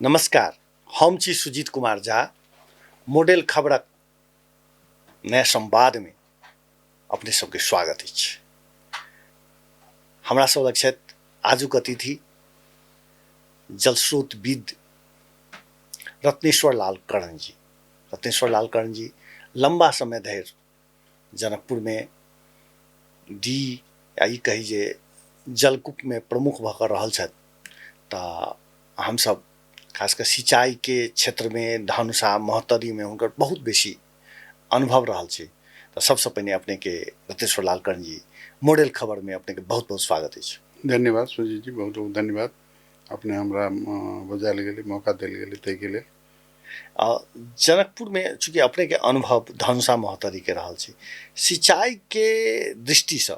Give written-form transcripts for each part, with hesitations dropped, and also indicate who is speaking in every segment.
Speaker 1: नमस्कार, हम छी सुजीत कुमार झा। मॉडल खबरक नया संवाद में अपने सबके स्वागत अछि। हमरा सब लग छथि आजुक अतिथि जलस्रोतविद रत्नेश्वर लाल कर्ण जी। रत्नेश्वर लाल कर्ण जी लंबा समय धरि जनकपुर में डी या ई कही जे जलकूप में प्रमुख भऽ कऽ रहल छथि। तऽ हमसब खासकर सिंचाई के क्षेत्र में धनुषा महोत्तरी में हुनकर बहुत बेसी अनुभव रहल छै। तऽ सबसे पहिने अपने के रत्नेश्वर लाल कर्ण जी मॉडल खबर में अपने के बहुत बहुत स्वागत अछि।
Speaker 2: धन्यवाद सुजीत जी, बहुत बहुत धन्यवाद। अपने हमरा बजायल गेलै, मौका देल गेलै ताहि के लिए।
Speaker 1: जनकपुर में चूँकि अपने के अनुभव धनुषा महोत्तरी के रहल छै, सिंचाई के दृष्टि से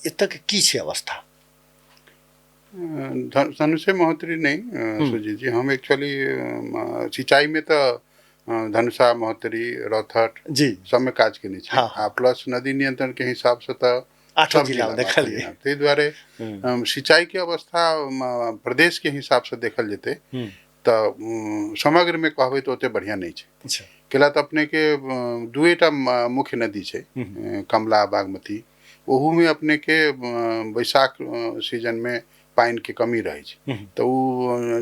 Speaker 1: एतऽ के की छै अवस्था?
Speaker 2: धनुषे महोत्तरी नहीं सुजीत जी, हम एक्चुअली सिंचाई में तो धनुषा महोत्तरी रौथट
Speaker 1: जी
Speaker 2: सब में काज केने छी।
Speaker 1: हाँ।
Speaker 2: प्लस नदी नियंत्रण के हिसाब से तो
Speaker 1: आठों जिला में देखलिए।
Speaker 2: ताहि दुआरे सिंचाई के अवस्था प्रदेश के हिसाब से देखल जेतै तो समग्र में कहबै तो ओते बढ़िया नहीं छै।
Speaker 1: अच्छा।
Speaker 2: कैला तो अपने के दुएटा मुख्य नदी छै, कमला बागमती। ओहू में अपने के बैसाख सीजन में पानी के कमी रहे छै। तो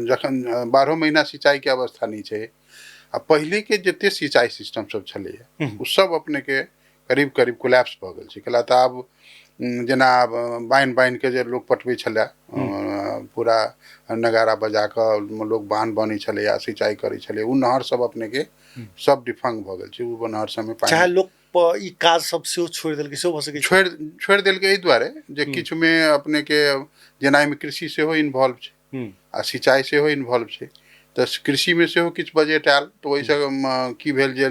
Speaker 2: जखन 12 महीना सिंचाई के अवस्था नहीं छै। आ पहले के जते सिंचाई सिस्टम सब छलै उ सब अपने के करीब करीब कोलैप्स भऽ गेल छै। कैला तो आब जेना बाइन के जे लोग पटबै छलै, पूरा नगारा बजा कऽ लोग बांध बनै छलै आ सिंचाई करै छलै, उ नहर सब अपने के सब डिफंग भऽ गेल छै। उ नहर सब में पानी
Speaker 1: चाहे लोग ई काज सब सेहो छोड़ि देलकै, सेहो भऽ सकै छै।
Speaker 2: छोड़ि देलकै एहि दुआरे जे किछु में अपने के जेना एहिमे कृषि सेहो इन्वॉल्व छै आ सिंचाई सेहो इन्वॉल्व छै। तऽ कृषि में सेहो किछु बजट आयल तऽ ओहिसँ की भेल जे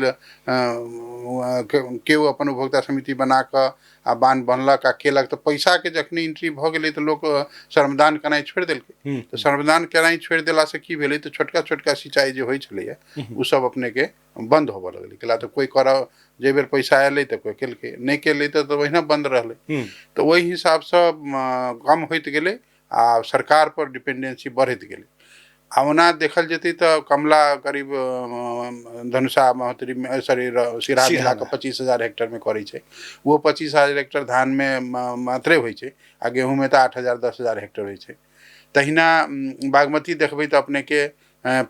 Speaker 2: केओ अपन उपभोक्ता समिति बना कऽ आ बांध बनलक आ केलक। तऽ पैसा के जखनी एंट्री भऽ गेलै तऽ लोक श्रमदान केनाइ छोड़ि देलकै। तऽ श्रमदान केनाइ छोड़ि देलासँ की भेलै तऽ छोटका छोटका सिंचाई जे होइ छलैए उ सब अपने के बंद होबऽ लगलै। कैला तऽ कोई करऽ जे बेर पैसा एलै तऽ कोई केलकै, नहीं केलै तऽ ओहिना बंद रहलै। तऽ ओहि हिसाब से कम होइत गेलै आ सरकार पर डिपेंडेंसी बढ़ैत गेलै। आ ओना देखल जेतै तऽ कमला करीब धनुषा महोत्तरी में सिराहा मिला कऽ 25,000 हेक्टेयर में करै छै। वो 25,000 हेक्टेयर धान में मात्रे होइ छै आ गेहूँ में तऽ 8,000 10,000 हेक्टेयर होइ छै। तहिना बागमती देखबै तऽ अपने के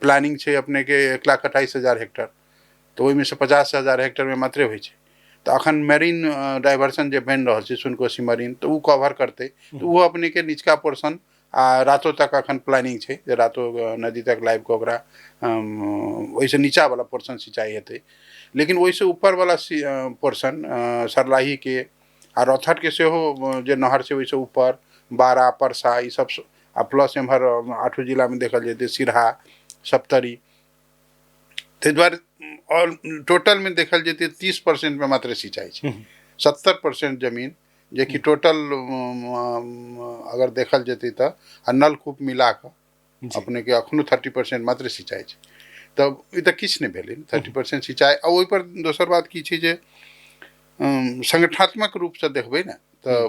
Speaker 2: प्लानिंग छै अपने के 1,28,000 हेक्टेयर, तो ओहिमे से 50,000 हेक्टेयर में मात्रे होइ छै। तऽ अखन मेरीन डाइवर्सन जे बनि रहल छै सुनकोशी मरीन, तऽ उ कवर करतै। तऽ वो अपने के निचका पोर्शन आ रातो तक अखन प्लानिंग छै जे रातो नदी तक लाइव कऽ ओकरा ओहिसँ नीचा वाला पोर्शन सिंचाई हेतै। लेकिन ओहिसँ ऊपर वाला पोर्शन सरलाही के आ रौथट के सेहो जे नहर छै ओहिसँ ऊपर बारा परसा ई सब आ प्लस एम्हर 8 जिला में देखल जेतै सिरहा सप्तरी। ताहि दुआरे और टोटल में देखल जेतै 30% में मात्र सिंचाई छै। 70% जमीन जे कि टोटल अगर देखल जेतै तऽ आ नलकूप मिला कऽ अपने के अखनो 30% मात्र सिंचाई छै। तब ई तऽ किछु नहीं भेलै। 30% सिंचाई आ ओहि पर दोसर बात की छै जे संगठनात्मक रूप से देखबै ने तऽ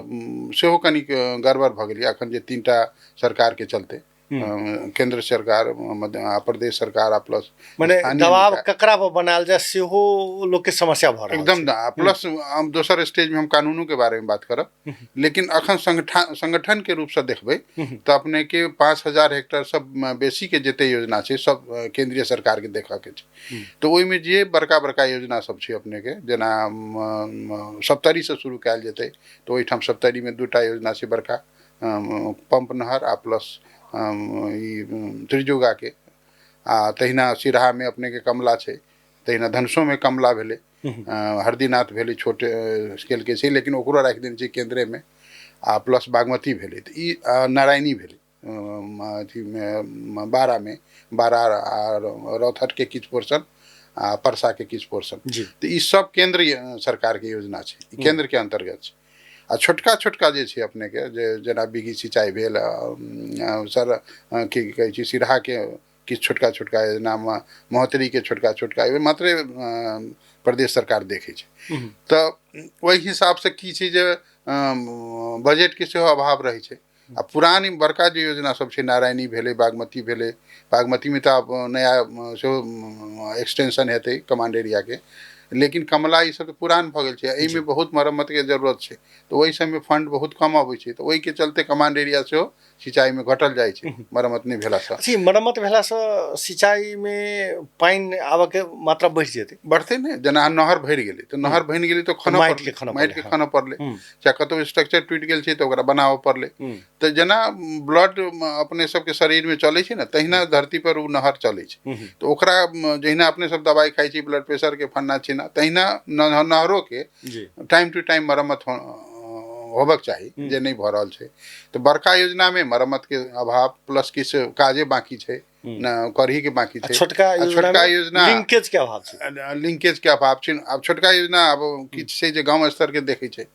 Speaker 2: सेहो कनिक गड़बड़ भऽ गेलै। अखन जे 3टा सरकार के चलते केंद्र सरकार प्रदेश सरकार आ प्लस
Speaker 1: माने दबाव ककरा पर बनायल जाए सेहो लोग के समस्या भऽ रहल छै।
Speaker 2: एकदम प्लस हम दोसर स्टेज में हम कानूनों के बारे में बात करब। लेकिन अखन संगठन के रूप से देखबै तऽ अपने के 5,000 हेक्टेयर सब बेसी के जते योजना छै सब केंद्रीय सरकार के देखऽ के छै। तऽ ओहि में जे बड़का बड़का योजना सब छै अपने के जेना सप्तरी से शुरू कयल जेतै तऽ ओहिठाम सप्तरी में 2टा योजना छै बड़का, पंप नहर आ प्लस ई त्रिजुगा के। आ तहिना सिरहा में अपने के कमला छै, तहिना धनुषो में कमला भेलै, हरदीनाथ भेलै छोटे स्केल के छै लेकिन ओकरो राखि देने छै केंद्रे में, आ प्लस बागमती भेलै। तऽ ई नारायणी भेलै अथी में बारा में, बारा आ रौथट के किछु पोर्शन आ परसा के किछु पोर्शन। तऽ ई सब केंद्र सरकार के योजना छै, केंद्र के अंतर्गत छै। आ छोटका छोटका जे छै अपने के जेना बिगी सिंचाई भेल, सर की कहै छै सिरहा के किछु छोटका छोटका योजना, महोत्तरी के छोटका छोटका मात्रे प्रदेश सरकार देखै छै। तऽ ओहि हिसाब से की छै जे बजट के सेहो अभाव रहै छै। आ पुरान बड़का जे योजना सब छै, नारायणी भेलै, बागमती भेलै, बागमती में तो आब नया एक्सटेंशन हेतै कमांड एरिया के, लेकिन कमला ई सब तो पुरान भ गेल छै, एहि में बहुत मरम्मत के जरूरत छै, तो ओहि सब में फंड बहुत कम अबै छै, तो ओहि के चलते कमांड एरिया से सिंचाई में घटल जाइ छै, मरम्मत नहीं भेला से।
Speaker 1: अच्छी मरम्मत भेला से सिंचाई में पानी आवे के मात्रा बढ़ जेतै,
Speaker 2: बढ़ते ने, जना नहर भर गेलै तो नहर बन गेलै तो खनऽ
Speaker 1: माटि के
Speaker 2: खनऽ पड़लै, चाहे कतौ स्ट्रक्चर टूट गेल छै तो ओकरा बनाबऽ पड़लै, तो जना ब्लड अपने सबके शरीर में चलै छै ना, तहिना धरती पर उ नहर चलै छै, तो ओकरा जहिना अपने सब दवाई खाइ छी ब्लड प्रेशर के फन्ना छिना, तहिना नहरों के टाइम टू टाइम मरम्मत होबक चाही, जे नहीं भ रहल छै। तो बड़का योजना में मरम्मत के अभाव प्लस किछ काजे बाकी छै, न करही के बाकी छै।
Speaker 1: छोटका योजना लिंकेज के अभाव छै,
Speaker 2: लिंकेज के अभाव छै। अब छोटका योजना अब किछ छै जे गांव स्तर के देखै छै,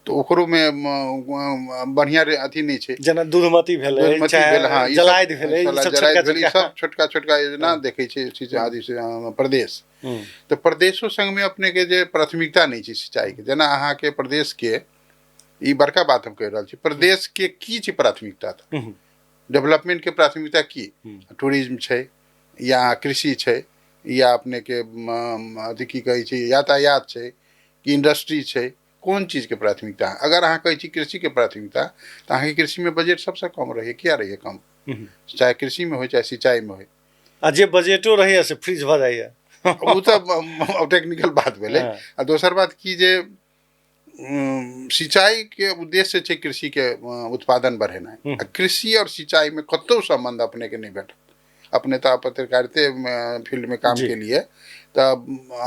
Speaker 2: तो ओकरो में बढ़िया अथी नहीं छै,
Speaker 1: जना दूधमती भेलै, चाहे जलाइद भेलै,
Speaker 2: ई सब छोटका छोटका योजना देखै छै आदि प्रदेश। तो प्रदेशों संग में अपने के जे प्राथमिकता नहीं छै सिंचाई के, जना अहाँ के प्रदेश के ई बड़का बात हम कह रहल छी, प्रदेश के की छै प्राथमिकता, डेवलपमेंट के प्राथमिकता की, टूरिज्म छै या कृषि छै या अपने के अथी की कहै छै यातायात छै कि इंडस्ट्री छै, कोन चीज के प्राथमिकता। अगर अहाँ कहै छी कृषि के प्राथमिकता, तो अहाँ के कृषि में बजट सबसे कम रही, किया रही कम, चाहे कृषि में हो चाहे सिंचाई में हो,
Speaker 1: आ जे बजटो रही से फ्रीज भ जाइए,
Speaker 2: वो तो टेक्निकल बात भेलै। आ दोसर बात की जे सिंचाई के उद्देश्य छै कृषि के उत्पादन बढ़ेनाइ, कृषि और सिंचाई में कतौ संबंध अपने के नहीं भेटत। अपने तो पत्रकारिते फील्ड में काम के लिए तो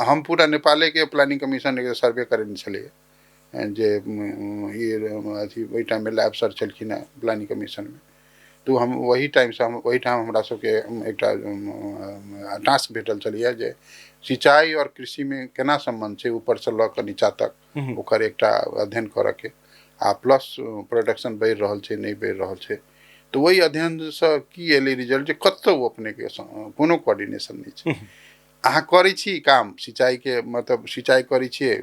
Speaker 2: हम पूरा नेपाले के प्लानिंग कमीशन के सर्वे करेने छलिए, जे अथी वही टाइम में लैब सर छलखिन है प्लानिंग कमीशन में, तो हम वही टाइम से वही टाइम हमरा सबके एकटा टास्क भेटल छलिए जे सिंचाई और कृषि में केना संबंध छै ऊपर से लऽ कऽ नीचा तक, ओकर एकटा अध्ययन करऽ के, आ प्लस प्रोडक्शन बढ़ि रहल छै नहीं बढ़ि रहल छै, तो वही अध्ययन से की एलै रिजल्ट जे कतौ अपने के कोनो कोऑर्डिनेशन नहीं छै। अहाँ करै छी काम सिंचाई के, मतलब सिंचाई करै छियै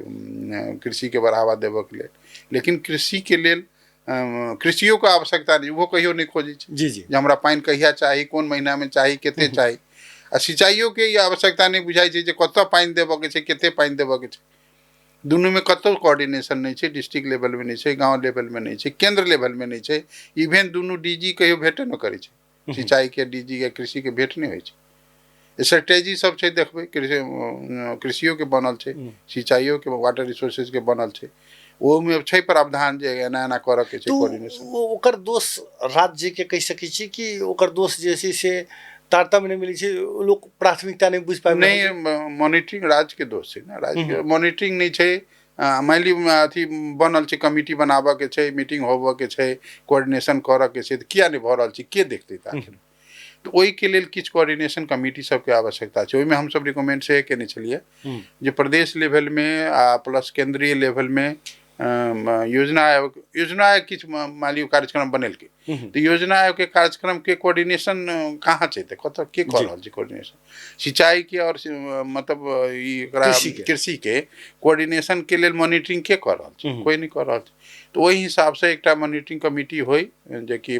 Speaker 2: कृषि के बढ़ावा देबऽ के लेल, लेकिन कृषि के लेल कृषियों के आवश्यकता नहीं, वो कहियो नहीं खोजै छै
Speaker 1: जी जी,
Speaker 2: हमरा पानी कहिया चाही, कोन महीना में चाही, केते चाही। आ सिंचाइयो के ये आवश्यकता नहीं बुझाई छै जे कतऽ पानी देबऽ के छै, केते पानी देबऽ के छै, दुनू में कतौ कोऑर्डिनेशन नहीं छै, डिस्ट्रिक्ट लेवल में नहीं छै, गांव लेवल में नहीं छै, केंद्र लेवल में नहीं छै, इवन दुनू डीजी कहियो भेटे न करै छै, सिंचाई के डीजी या कृषि के भेट नहीं होइ छै। स्ट्रेटेजी सब छै देखबै, कृषियों के बनल छै, सिंचाइयों के, वाटर रिसोर्सेज के बनल छै, वो में छै प्रावधान जे एना एना करऽ के छै कोऑर्डिनेशन।
Speaker 1: ओकर दोष राज्य के कह सकै छी कि ओकर दोष जे छै से तारतम्य नहीं मिली छै, लोग प्राथमिकता नहीं बुझ पाबि,
Speaker 2: नहीं मॉनिटरिंग राज्य के दोष छै ना, राज्य के मॉनिटरिंग नहीं छै। मान ली अथी बनल छै, कमिटी बनाबऽ के छै, मीटिंग होबऽ के छै, कोऑर्डिनेशन करऽ के छै, तो किया नहीं भऽ रहल छै, के देखतै आखिर। तो ओहि के लेल किछु कोऑर्डिनेशन कमिटी सबके आवश्यकता छै, ओहिमे हमसब रिकमेंड से केने छलिए जे प्रदेश लेवल में आ प्लस केंद्रीय लेवल में योजना आयोग किछु मान लियौ कार्यक्रम बनेलकै, तो योजना आयोग के कार्यक्रम के कोऑर्डिनेशन कहाँ छै, तऽ कतऽ के कऽ रहल छै कोऑर्डिनेशन, सिंचाई के और मतलब ई कृषि के कोऑर्डिनेशन के लेल मॉनिटरिंग के कऽ रहल छै, कोई नहीं कऽ रहल छै। तो ओहि हिसाब से एकटा मॉनिटरिंग कमिटी होय जे कि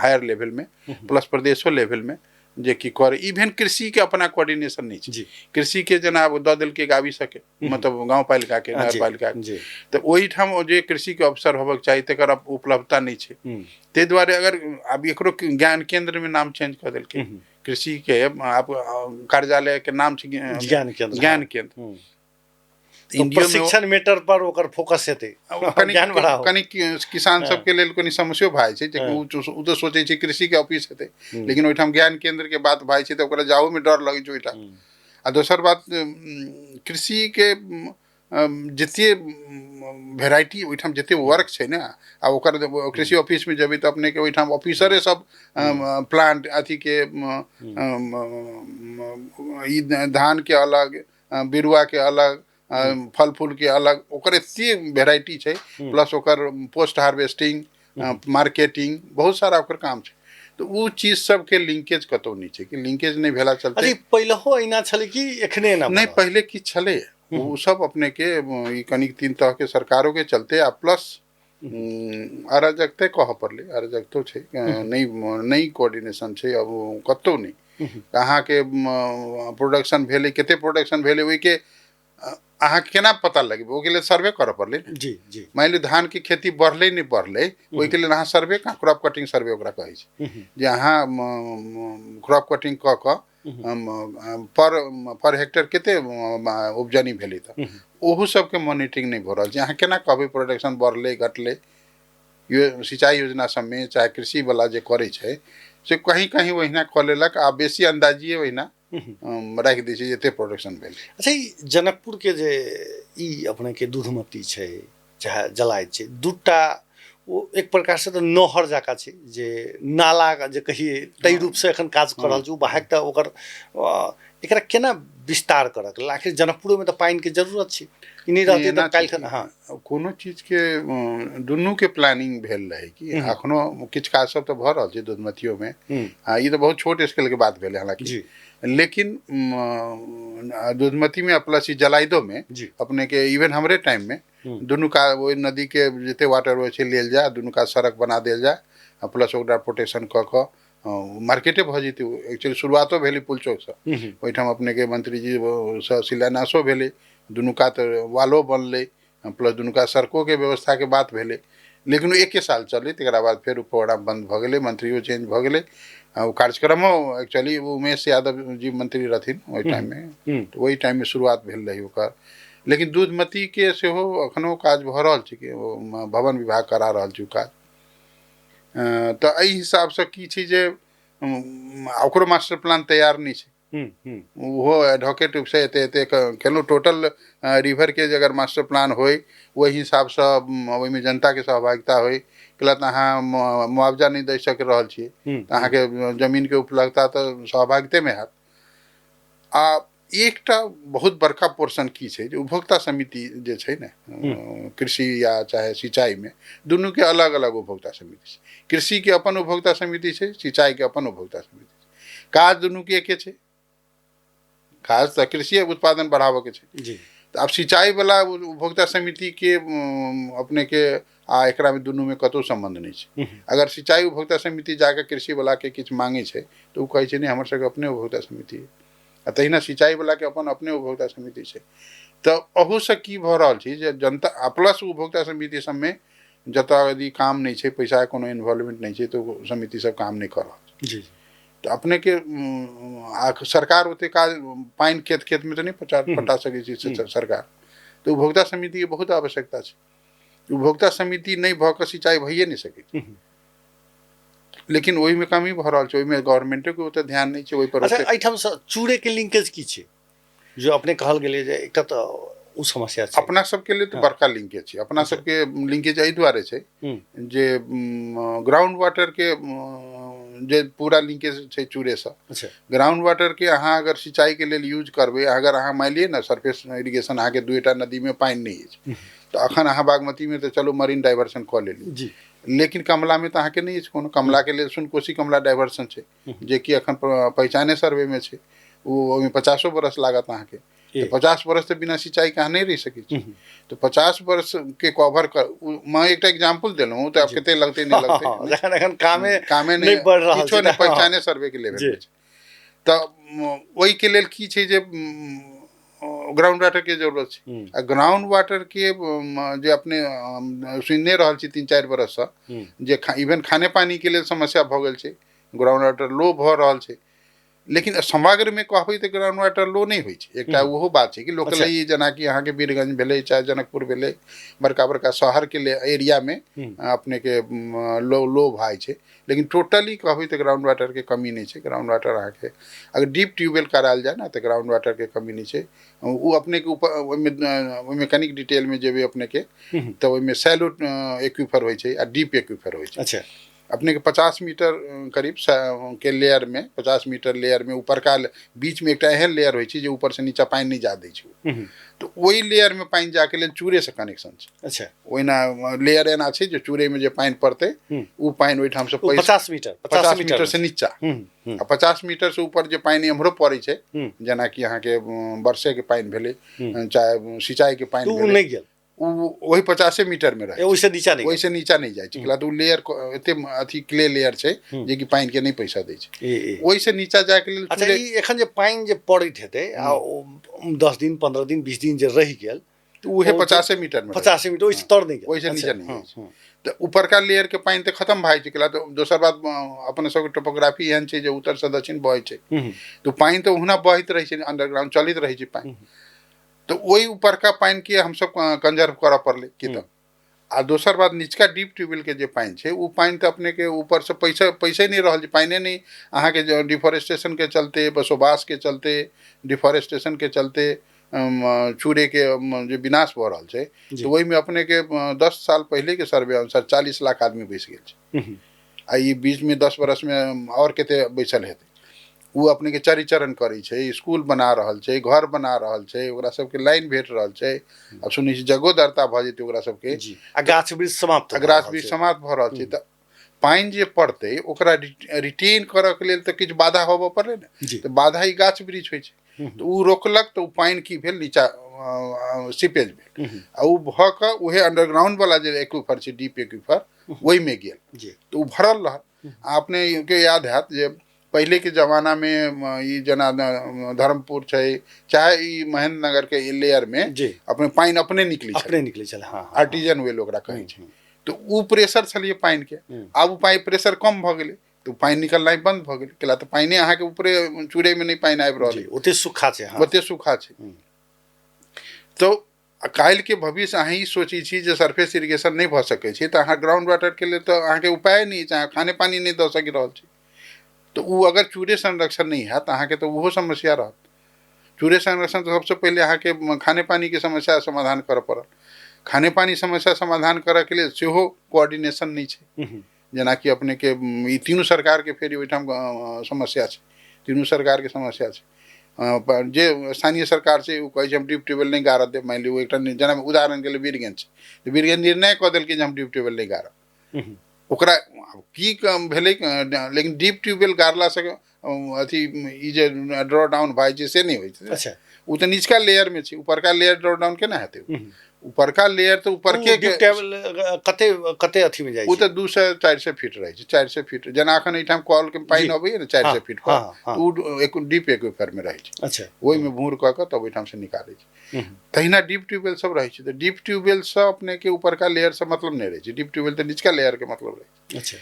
Speaker 2: हायर लेवल में प्लस प्रदेशो लेवल में जे कि करे, इवन कृषि के अपना कोऑर्डिनेशन नहीं छै, कृषि के जना दऽ देलकै गाबी सके, मतलब गाँव पालिका के, नगर पालिका के, तो ओहि ठाम जे कृषि के अफसर होबक चाही तकर उपलब्धता नहीं छै, ताहि दुआरे अगर आब एकरो ज्ञान केंद्र में नाम चेंज कऽ देलकै, कृषि के आप कार्यालय के नाम छै ज्ञान केंद्र,
Speaker 1: तो प्रशिक्षण मेटर पर ओकर फोकस हेतै, ज्ञान बढ़ाओ।
Speaker 2: कनी किसान सबके लेल कनी समस्या भए छै, उ तो सोचै छै कृषि के ऑफिस हेतै, लेकिन ओहिठाम ज्ञान केंद्र के बात भए छै तऽ ओकरा जाओ में डर लगै छै ओहिठाम। आ दोसर बात कृषि के जते वेराइटी ओहिठाम जते वर्क छै ने, आ ओकर कृषि ऑफिस में जेबै तऽ अपने के ओहिठाम ऑफिसरे सब प्लांट अथी के ई धान के अलग, बिरुआ के अलग, फल फूल के अलग, ओकर एते वेराइटी छै, प्लस ओकर पोस्ट हार्वेस्टिंग, मार्केटिंग, बहुत सारा ओकर काम छै। तो वो चीज सब के लिंकेज कतौ नहीं छै, कि लिंकेज नहीं भेला चलते।
Speaker 1: अरे पहिलहो एना छलै कि एखने ना
Speaker 2: नहीं, पहले की छलै वो सब अपने के ई कनिक 3 तरह के सरकारों के चलते, आ प्लस अराजकते कह पड़ले अराजकतो छै नई कोऑर्डिनेशन छै अब कतौ नहीं कहाँ के प्रोडक्शन भेले कते प्रोडक्शन भेले ओई के अहाँ केना पता लगबे ओके लिए सर्वे करऽ पड़ले
Speaker 1: जी जी
Speaker 2: मान ली धान की खेती बढ़ले नहीं बढ़ले ओई के लिए अहाँ सर्वे का क्रॉप कटिंग सर्वे ओकरा कहै छै जे अहाँ क्रॉप कटिंग क क पर हेक्टेयर कते उपजनी भेलै त ओहू सबके मॉनिटरिंग नहीं भ रहल छै अहाँ केना कहबै प्रोडक्शन बढ़ले घटले सिंचाई योजना सब में चाहे कृषि वाला जे करे छै से कहीं कहीं वहीना कऽ लेलक आ बेसी अंदाजिए वहीना राखि दै छै जते प्रोडक्शन भेल।
Speaker 1: अच्छा ई जनकपुर के जे ई अपने के दूधमती छै चाहे जलाय छै दूटा वो एक प्रकार से तो नहर जाका छै जे नाला जे कहिए तई रूप से एखन काज कर रहल छै बाहक त ओकर एकरा केना विस्तार करक आखिर जनकपुर में तो पानी के जरूरत छै ई नहीं रहते त काल खन हां
Speaker 2: कोनो चीज के दुनू के प्लानिंग भेल रहे कि अखनो किछ काज सब तो भ रहल छै दूधमतियो में ई तो बहुत छोट स्केल के बात भेले हालांकि लेकिन दूधमती में प्लस जलाइदो में अपने के इवन हमरे टाइम में दुनू का वो नदी के जते वाटर वो छै लेल जाए दुनू का सड़क बना देल जाए प्लस ओकरा प्रोटेक्शन क क मार्केटे भ जेतै एक्चुअली शुरुआतो भेलै पुल चौक से ओहिठाम अपने के मंत्री जी शिलान्यासो भेलै दुनू का तो वालो बनलै प्लस दुनू का सड़कों के व्यवस्था के बात भेलै लेकिन एके साल चललै तकरा बाद फेर प्रोग्राम बंद भ गेलै मंत्रियो चेंज भ गेलै कार्यक्रमो एक्चुअली उमेश यादव जी मंत्री रहथिन ओहि टाइम में तो वही टाइम में शुरुआत भेल रही ओकर लेकिन दूधमती के सेहो अखनो काज भ रहल छै कि भवन विभाग करा रहल छै काज तो एहि हिसाब से की छै जे ओकरो मास्टर प्लान तैयार नहीं छै वो एडवोकेट रूप से एते एते केनो टोटल रिवर के अगर मास्टर प्लान होय वही हिसाब से ओहि में जनता के सहभागिता होय गलत अहाँ मुआवजा नहीं दे सक रहल छियै अहाँ के जमीन के उपलब्धता तो सहभागिते में हैत आ एकटा बहुत बड़का पोर्शन की छै जे उपभोक्ता समिति जे छै ने कृषि या चाहे सिंचाई में दुनू के अलग अलग उपभोक्ता समिति छै कृषि के अपन उपभोक्ता समिति छै सिंचाई के अपन उपभोक्ता समिति छै काज दुनू के एके छै खास तो कृषि उत्पादन बढ़ावे के छै जी तो अब सिंचाई वाला उपभोक्ता समिति के अपने के एकरा में दुनू में कतो संबंध नहीं छै अगर सिंचाई उपभोक्ता समिति जाके कृषि वाला के किछ मांगे छै तो कहै छै नहीं हमर सबके अपने उपभोक्ता समिति है तहिना सिंचाई वाला के अपन अपने उपभोक्ता समिति छै तो अहू से की भ रहल छै जे जनता प्लस उपभोक्ता समिति सब में जतऽ यदि काम नहीं छै पैसा कोनो इन्वॉल्वमेंट नहीं छै तो समिति सब काम नहीं कर रहल जी तो अपने के सरकार ओते काज पानी खेत खेत में तो नहीं पटा सकै छै सरकार तो उपभोक्ता समिति के बहुत आवश्यकता छै उपभोक्ता समिति नहीं भ क सिंचाई भइए नहीं सकै लेकिन वही में कमी भ रहल छै ओहि में गवर्नमेंट के ओते ध्यान नहीं छै ओहि पर
Speaker 1: अच्छा एठाम से चूड़े के लिंकेज की छै जो अपने कहल गेलै जे एकटा तो उ समस्या छै
Speaker 2: अपना सब के लिए तो बड़का लिंकेज छै अपना सब के लिंकेज एहि दुआरे छै जे ग्राउंड वाटर के जे पूरा लिंकेज छै चूड़े से अच्छा ग्राउंड वाटर के अहाँ अगर सिंचाई के लिए यूज करबे अगर अहाँ मान लिए ना सरफेस इरिगेशन अहाँ के दुईटा नदी में पानी नहीं है तो अखन अहाँ बागमती में तो चलो मरीन डाइवर्सन कऽ लेली जी लेकिन कमला में तो अहाँ के नहीं है कोनो कमला के लिए सुनकोशी कमला डाइवर्सन छै जे कि अखन पहचाने सर्वे में छै वो 50 बरस लागत अहाँ के तो 50 वर्ष तो बिना सिंचाई के अहाँ नहीं रह सकै छी तो 50 वर्ष के कवर कर मैं एक एग्जांपल देलहुँ तो आप कते लगते नहीं लगते
Speaker 1: एखन कामे नहीं बढ़ रहल छै
Speaker 2: किछो पहचाने सर्वे के लेवल पे तो ओहि के लेल की छै जे ग्राउंड वाटर के जरूरत छै आ ग्राउंड वाटर के जे अपने सुनने रहल छी 3-4 बरस से जे इवन खाने पानी के लिए समस्या भ गेल छै ग्राउंड वाटर लो भ रहल छै लेकिन समग्र में कहबै तो ग्राउंड वाटर लो नहीं होइ छै एकटा ओहो बात छै कि लोकल जेना कि अहाँ के वीरगंज भेलै चाहे जनकपुर भेलै बड़का बड़का शहर के एरिया में अपने के लो भाई छै लेकिन टोटली कहबै तो ग्राउंड वाटर के कमी नहीं छै ग्राउंड वाटर अहाँ के अगर डीप ट्यूबवेल करायल जाए ना तो ग्राउंड वाटर के कमी नहीं छै वो अपने के ऊपर में कनिक डिटेल में जेबे अपने के तो ओहि में सैलो एक्विफर होइ छै आ डीप एक्विफर होइ छै अच्छा अपने के 50 मीटर करीब के लेयर में 50 मीटर लेयर में ऊपर का बीच में एक एहन लेयर होइ छै जे ऊपर से नीचा पानी नहीं जा दै छै तो वही लेयर में पानी जाके लेल चूड़े से कनेक्शन छै अच्छा ओहिना लेयर एना छै जे चूड़े में जे पानी पड़ते उ पानी ओहिठाम से 50 मीटर से नीचा आ 50 मीटर से ऊपर जे पानी एम्हरो पड़ै छै जेना कि अहाँ के वर्षे के पानी भेलै चाहे सिंचाई के पानी भेलै वही 50 मीटर में रहे,
Speaker 1: ओइसे नीचा नहीं
Speaker 2: वैसे नीचा नहीं जाए छै, तो लेयर एते अथी क्ले लेयर छै जे कि पानी के नहीं पैसा दै छै, वैसे नीचा जाए के लेल।
Speaker 1: अच्छा, ई एखन जे पानी जे पड़ैत हेतै आ 10 दिन 15 दिन 20 दिन जे रहि गेल
Speaker 2: तो उहे 50 मीटर में
Speaker 1: 50 मीटर ओइसे तर नहीं गेल,
Speaker 2: वैसे नीचा नहीं जाए तो ऊपर का लेयर के पानी तो खत्म भाई छै। तो दोसर बात अपने सब टोपोग्राफी एहन छै जे उत्तर से दक्षिण बहै छै, तो पानी तो उहना बहैत रहे छै, अंडरग्राउंड चलित रहे छै पानी, तो वही ऊपर का पानी के हम सब कंजर्व करऽ पड़ले कि तब। आ दोसर बात निचका डीप ट्यूबवेल के जे पानी छै वो पानी तो अपने के ऊपर से पैसे नहीं रहल छै, पानी नहीं अहाँ के डिफोरेस्टेशन के चलते, बसोबास के चलते, डिफोरेस्टेशन के चलते चूड़े के जो विनाश हो रहा है, तो वही में अपने के 10 साल पहले के सर्वे अनुसार 40 लाख आदमी बैस गए, आ ये बीच में 10 बरस में और केते बैसल हेतै। वो अपने के चरण करे छै, स्कूल बना रहल छै, घर बना रहल छै, ओकरा सबके लाइन भेट रहल छै। अब सुनै छी जगो दरता भ जेतै ओकरा सबके,
Speaker 1: आ गाछ वृक्ष समाप्त
Speaker 2: भ रहल छै, त पानी जे पड़तै ओकरा रिटेन करऽ के लेल त किछु बाधा होबऽ पड़लै ने, तो बाधा ही गाछ वृक्ष होइ छै, तो उ रोकलक तो पानी की भेल नीचा सीपेज भेल, आ उ भ क उहे अंडरग्राउंड वाला जे एक्वीफर छै, डीप एक्वीफर, वही में गेल तो उ भरल रहल। अपने के याद हैत जे पहले के जमाना में ई जना धर्मपुर छै चाहे ई महेंद्र नगर के लेयर में अपने पानी अपने निकले
Speaker 1: छल,
Speaker 2: आर्टिजन वेल ओकरा कहै छै, तो उ प्रेशर छलिए पानी के। आब उ पानी प्रेशर कम भ गेलै तो पानी निकलनाइ बंद भ गेलै, केला तो पानी अहाँ के ऊपरे चूड़े में नहीं पानी आबि रहल,
Speaker 1: ओते सूखा छै,
Speaker 2: ओते सूखा छै। तो काल्हि के भविष्य अहाँ ई सोची छी जे सरफेस इरिगेशन नहीं भ सकै छै, तो अहाँ ग्राउंड वाटर के लिए तो अहाँ के उपाय नहीं छै, खाने पानी नहीं द सकी रहल छै, तो उ अगर चूड़े संरक्षण नहीं है तो अहाँ के तो वो समस्या रहत। चूड़े संरक्षण तो सबसे पहले अहाँ के खाने पानी के समस्या समाधान करऽ पड़ल, खाने पानी समस्या समाधान करऽ के लिए सेहो कोऑर्डिनेशन नहीं छै, जेना कि अपने के ई तीनों सरकार के फेर ओहिठाम समस्या छै, तीनों सरकार के समस्या छै। जे स्थानीय सरकार से उ कहै छै हम डीप ट्यूबवेल नहीं गाड़ऽ देब, मान लियौ एकटा जेना उदाहरण के लिए वीरगंज छै, तो वीरगंज निर्णय कऽ देलकै जे हम डीप ट्यूबवेल नहीं गाड़ब, ओकरा की भेलै, लेकिन डीप ट्यूबवेल गाड़ला से अथी ई जे ड्रॉ डाउन भए छै से नहीं होइ छै।
Speaker 1: अच्छा,
Speaker 2: उ तो निचका लेयर में छै, ऊपरका लेयर ड्रॉ डाउन केना हेतै, ऊपरका लेयर तो ऊपर के
Speaker 1: कते कते अथी में जाइ छै,
Speaker 2: उ तो 200 400 फीट रहे छै, 400 फीट जेना अखन एठाम कॉल के पानी अबै है ना 400 फीट पर, उ एक डीप एक्वीफर में रहे छै।
Speaker 1: अच्छा,
Speaker 2: ओहि में भूर क के तब एठाम से निकालै छै, तहिना डीप ट्यूबवेल सब रहे छै। तो डीप ट्यूबवेल से अपने के ऊपरका लेयर से मतलब नहीं रहे छै, डीप ट्यूबवेल तो निचका लेयर के मतलब रहे छै।
Speaker 1: अच्छा,